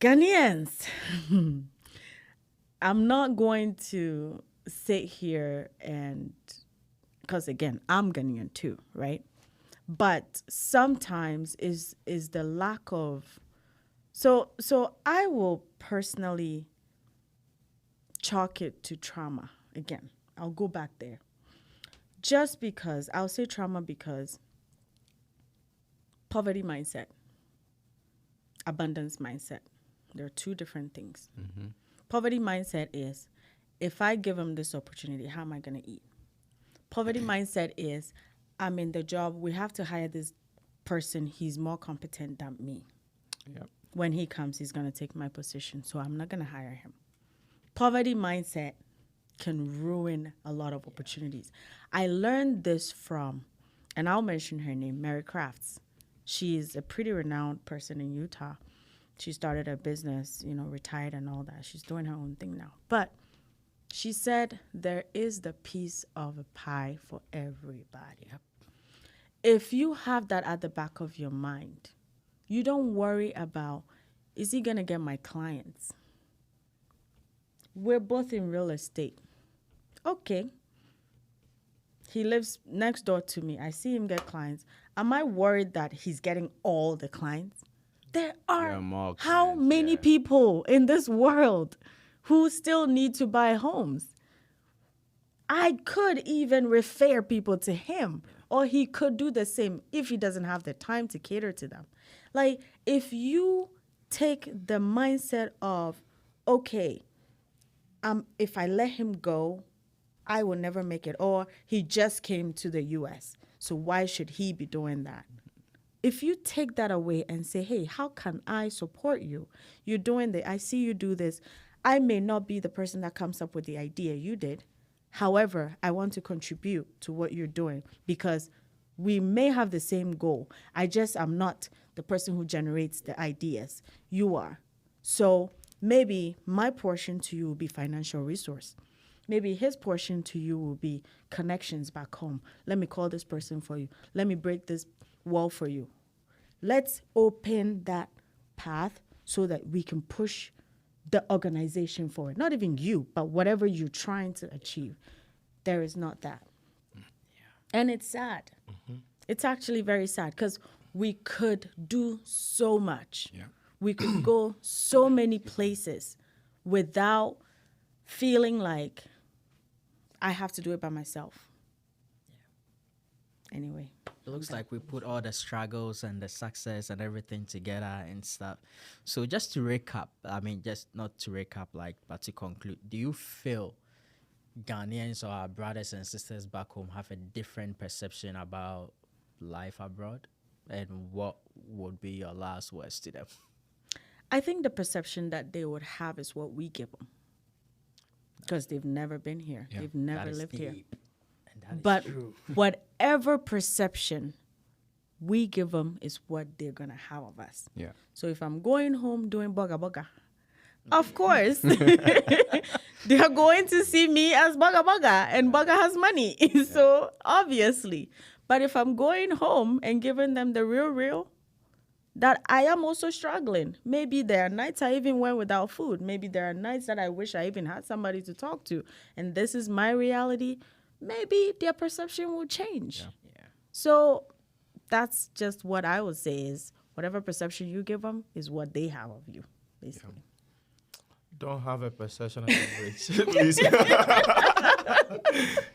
[SPEAKER 3] Ghanaians, I'm not going to sit here and, because again, I'm Ghanaian too, right? But sometimes is the lack of, so I will personally chalk it to trauma. Again, I'll go back there. Just because, I'll say trauma because poverty mindset, abundance mindset, there are 2 different things.
[SPEAKER 4] Mm-hmm.
[SPEAKER 3] Poverty mindset is, if I give them this opportunity, how am I going to eat? Poverty mindset is, I'm in the job, we have to hire this person, he's more competent than me.
[SPEAKER 4] Yep.
[SPEAKER 3] When he comes, he's going to take my position, so I'm not going to hire him. Poverty mindset can ruin a lot of opportunities. I learned this from, and I'll mention her name, Mary Crafts. She's a pretty renowned person in Utah. She started a business, retired and all that. She's doing her own thing now. But she said there is the piece of a pie for everybody.
[SPEAKER 1] Yep.
[SPEAKER 3] If you have that at the back of your mind, you don't worry about, is he going to get my clients? We're both in real estate. Okay. He lives next door to me. I see him get clients. Am I worried that he's getting all the clients? There are
[SPEAKER 4] more
[SPEAKER 3] how
[SPEAKER 4] clients,
[SPEAKER 3] many
[SPEAKER 4] yeah.
[SPEAKER 3] people in this world who still need to buy homes? I could even refer people to him, or he could do the same if he doesn't have the time to cater to them. Like, if you take the mindset of, okay, if I let him go, I will never make it. Or he just came to the U.S., so why should he be doing that? If you take that away and say, hey, how can I support you? You're doing I see you do this. I may not be the person that comes up with the idea you did. However, I want to contribute to what you're doing because we may have the same goal. I'm not the person who generates the ideas. You are. So maybe my portion to you will be financial resource. Maybe his portion to you will be connections back home. Let me call this person for you. Let me break this wall for you. Let's open that path so that we can push the organization forward. Not even you, but whatever you're trying to achieve. There is not that. Yeah. And it's sad. Mm-hmm. It's actually very sad because we could do so much. Yeah. We could go so many places without feeling like I have to do it by myself. Yeah. Anyway.
[SPEAKER 1] It looks like we put all the struggles and the success and everything together and stuff. So just to recap, just not to recap, but to conclude, do you feel Ghanaians or our brothers and sisters back home have a different perception about life abroad? And what would be your last words to them?
[SPEAKER 3] I think the perception that they would have is what we give them. Because they've never been here. Yeah. They've never lived here. But whatever perception we give them is what they're going to have of us. Yeah. So if I'm going home doing boga boga, of course, they're going to see me as boga boga, and boga has money. So obviously. But if I'm going home and giving them the real, that I am also struggling. Maybe there are nights I even went without food. Maybe there are nights that I wish I even had somebody to talk to. And this is my reality. Maybe their perception will change. Yeah. So that's just what I would say is whatever perception you give them is what they have of you, basically.
[SPEAKER 2] Yeah. Don't have a perception of rich, please.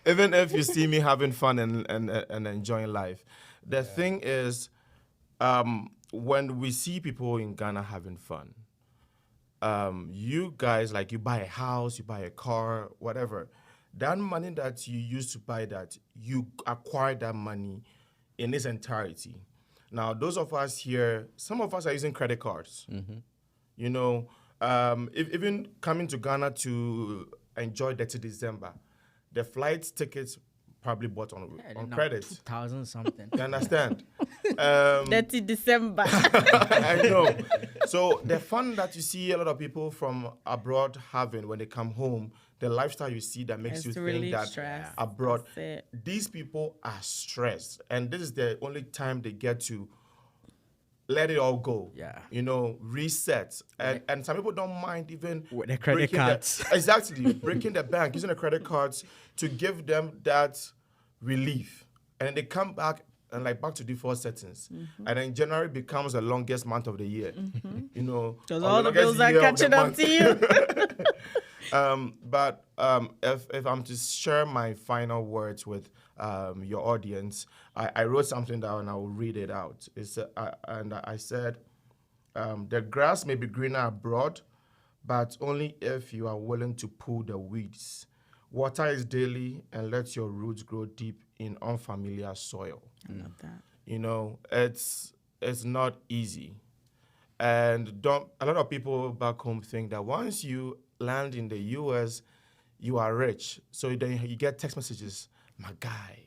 [SPEAKER 2] Even if you see me having fun and enjoying life. The thing is, when we see people in Ghana having fun, you guys, like you buy a house, you buy a car, whatever, that money that you use to buy that, you acquire that money in its entirety. Now, those of us here, some of us are using credit cards. Mm-hmm. If even coming to Ghana to enjoy Dirty December, the flight tickets probably bought on credit.
[SPEAKER 1] 2,000 something.
[SPEAKER 2] You understand?
[SPEAKER 3] Dirty December.
[SPEAKER 2] I know. So the fun that you see a lot of people from abroad having when they come home, the lifestyle you see that makes
[SPEAKER 3] It's
[SPEAKER 2] you
[SPEAKER 3] to
[SPEAKER 2] think
[SPEAKER 3] relieve
[SPEAKER 2] that
[SPEAKER 3] stress.
[SPEAKER 2] abroad,
[SPEAKER 3] That's it.
[SPEAKER 2] these people are stressed, and this is the only time they get to let it all go.
[SPEAKER 1] Yeah.
[SPEAKER 2] You know, reset. And some people don't mind even
[SPEAKER 1] With the credit
[SPEAKER 2] breaking
[SPEAKER 1] cards.
[SPEAKER 2] exactly. Breaking the bank, using the credit cards to give them that relief. And then they come back and like back to default settings. And then January becomes the longest month of the year. You know.
[SPEAKER 3] Because
[SPEAKER 2] or
[SPEAKER 3] all the
[SPEAKER 2] longest
[SPEAKER 3] bills are
[SPEAKER 2] year of the
[SPEAKER 3] catching up
[SPEAKER 2] month.
[SPEAKER 3] to you.
[SPEAKER 2] But if I'm to share my final words with your audience, I wrote something down and I will read it out. And I said, the grass may be greener abroad, but only if you are willing to pull the weeds. Water is daily and let your roots grow deep in unfamiliar soil.
[SPEAKER 3] I love that.
[SPEAKER 2] You know, it's not easy. And a lot of people back home think that once you land in the US, you are rich. So then you get text messages, my guy,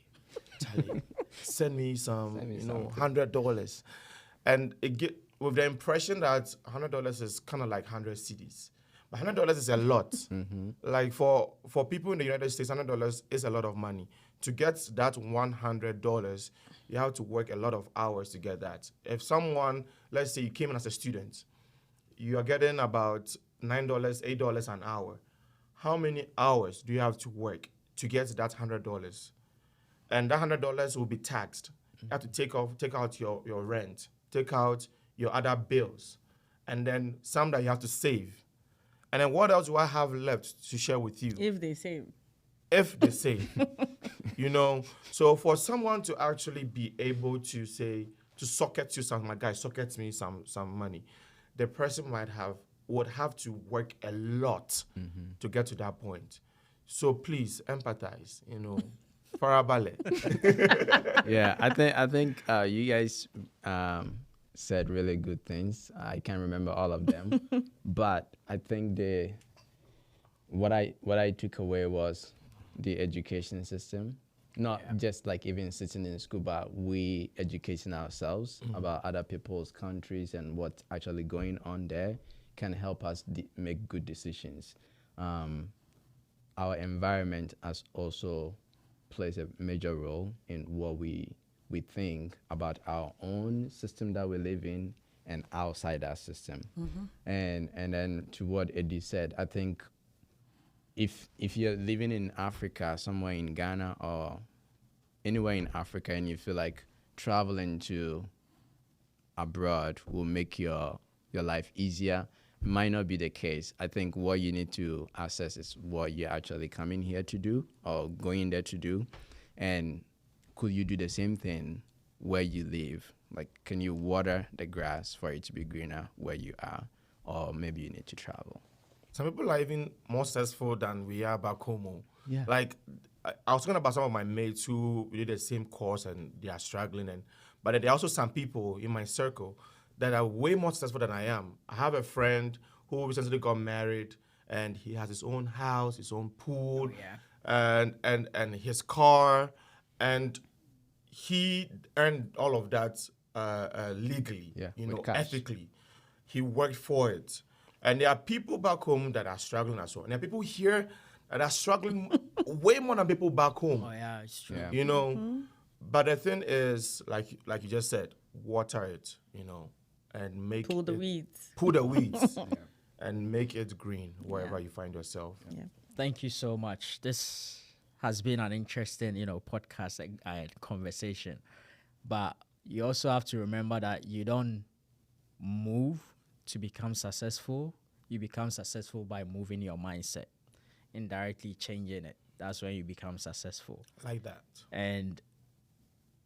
[SPEAKER 2] Charlie, send me some, $100. And with the impression that $100 is kind of like 100 CDs. But $100 is a lot. Like for people in the United States, $100 is a lot of money. To get that $100, you have to work a lot of hours to get that. If someone, let's say you came in as a student, you are getting about $9, $8 an hour. How many hours do you have to work to get that $100? And that $100 will be taxed. You have to take out your rent, take out your other bills, and then some that you have to save. And then what else do I have left to share with you?
[SPEAKER 3] If they say.
[SPEAKER 2] If they save. You know, so for someone to actually be able to say, to socket you some, my guy, socket me some money, the person would have to work a lot to get to that point. So please empathize, you know. Farabale.
[SPEAKER 4] Yeah, I think you guys said really good things. I can't remember all of them, but I think what I took away was the education system. Not just like even sitting in school, but we educating ourselves about other people's countries and what's actually going on there can help us make good decisions. Our environment has also plays a major role in what we think about our own system that we live in and outside our system. And then to what Eddie said, I think if you're living in Africa, somewhere in Ghana or anywhere in Africa, and you feel like traveling to abroad will make your life easier, might not be the case. I think what you need to assess is what you're actually coming here to do or going there to do, and could you do the same thing where you live? Like, can you water the grass for it to be greener where you are, or maybe you need to travel?
[SPEAKER 2] Some people are even more successful than we are back home.
[SPEAKER 4] Yeah.
[SPEAKER 2] Like, I was talking about some of my mates who did the same course and they are struggling. But then there are also some people in my circle that are way more successful than I am. I have a friend who recently got married and he has his own house, his own pool, and his car. And he earned all of that legally, ethically. He worked for it. And there are people back home that are struggling as well. And there are people here that are struggling way more than people back home.
[SPEAKER 1] Oh, yeah, it's true.
[SPEAKER 4] Yeah.
[SPEAKER 2] You know, but the thing is, like you just said, water it, you know, and make
[SPEAKER 3] Pull the weeds.
[SPEAKER 2] Pull the weeds and make it green wherever you find yourself.
[SPEAKER 3] Yeah.
[SPEAKER 1] Thank you so much. This has been an interesting, podcast and conversation. But you also have to remember that you don't move to become successful. You become successful by moving your mindset, indirectly changing it. That's when you become successful.
[SPEAKER 2] Like that.
[SPEAKER 1] And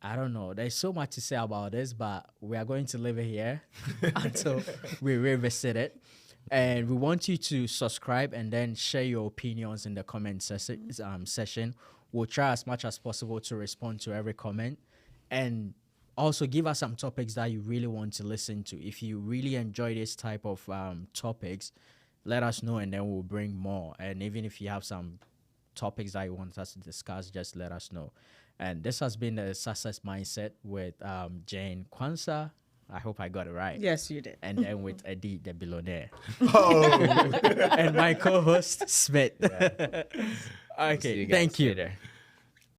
[SPEAKER 1] I don't know. There's so much to say about this, but we are going to leave it here until we revisit it. And we want you to subscribe and then share your opinions in the comment session. We'll try as much as possible to respond to every comment. And also give us some topics that you really want to listen to. If you really enjoy this type of topics, let us know, and then we'll bring more. And even if you have some topics that you want us to discuss, just let us know. And this has been the Success Mindset with Jane Kwanzaa. I hope I got it right.
[SPEAKER 3] Yes, you did.
[SPEAKER 1] And then with Eddie the billionaire.
[SPEAKER 2] Oh.
[SPEAKER 1] And my co-host Smith.
[SPEAKER 4] See
[SPEAKER 1] Okay,
[SPEAKER 4] you guys
[SPEAKER 1] thank you.
[SPEAKER 4] later.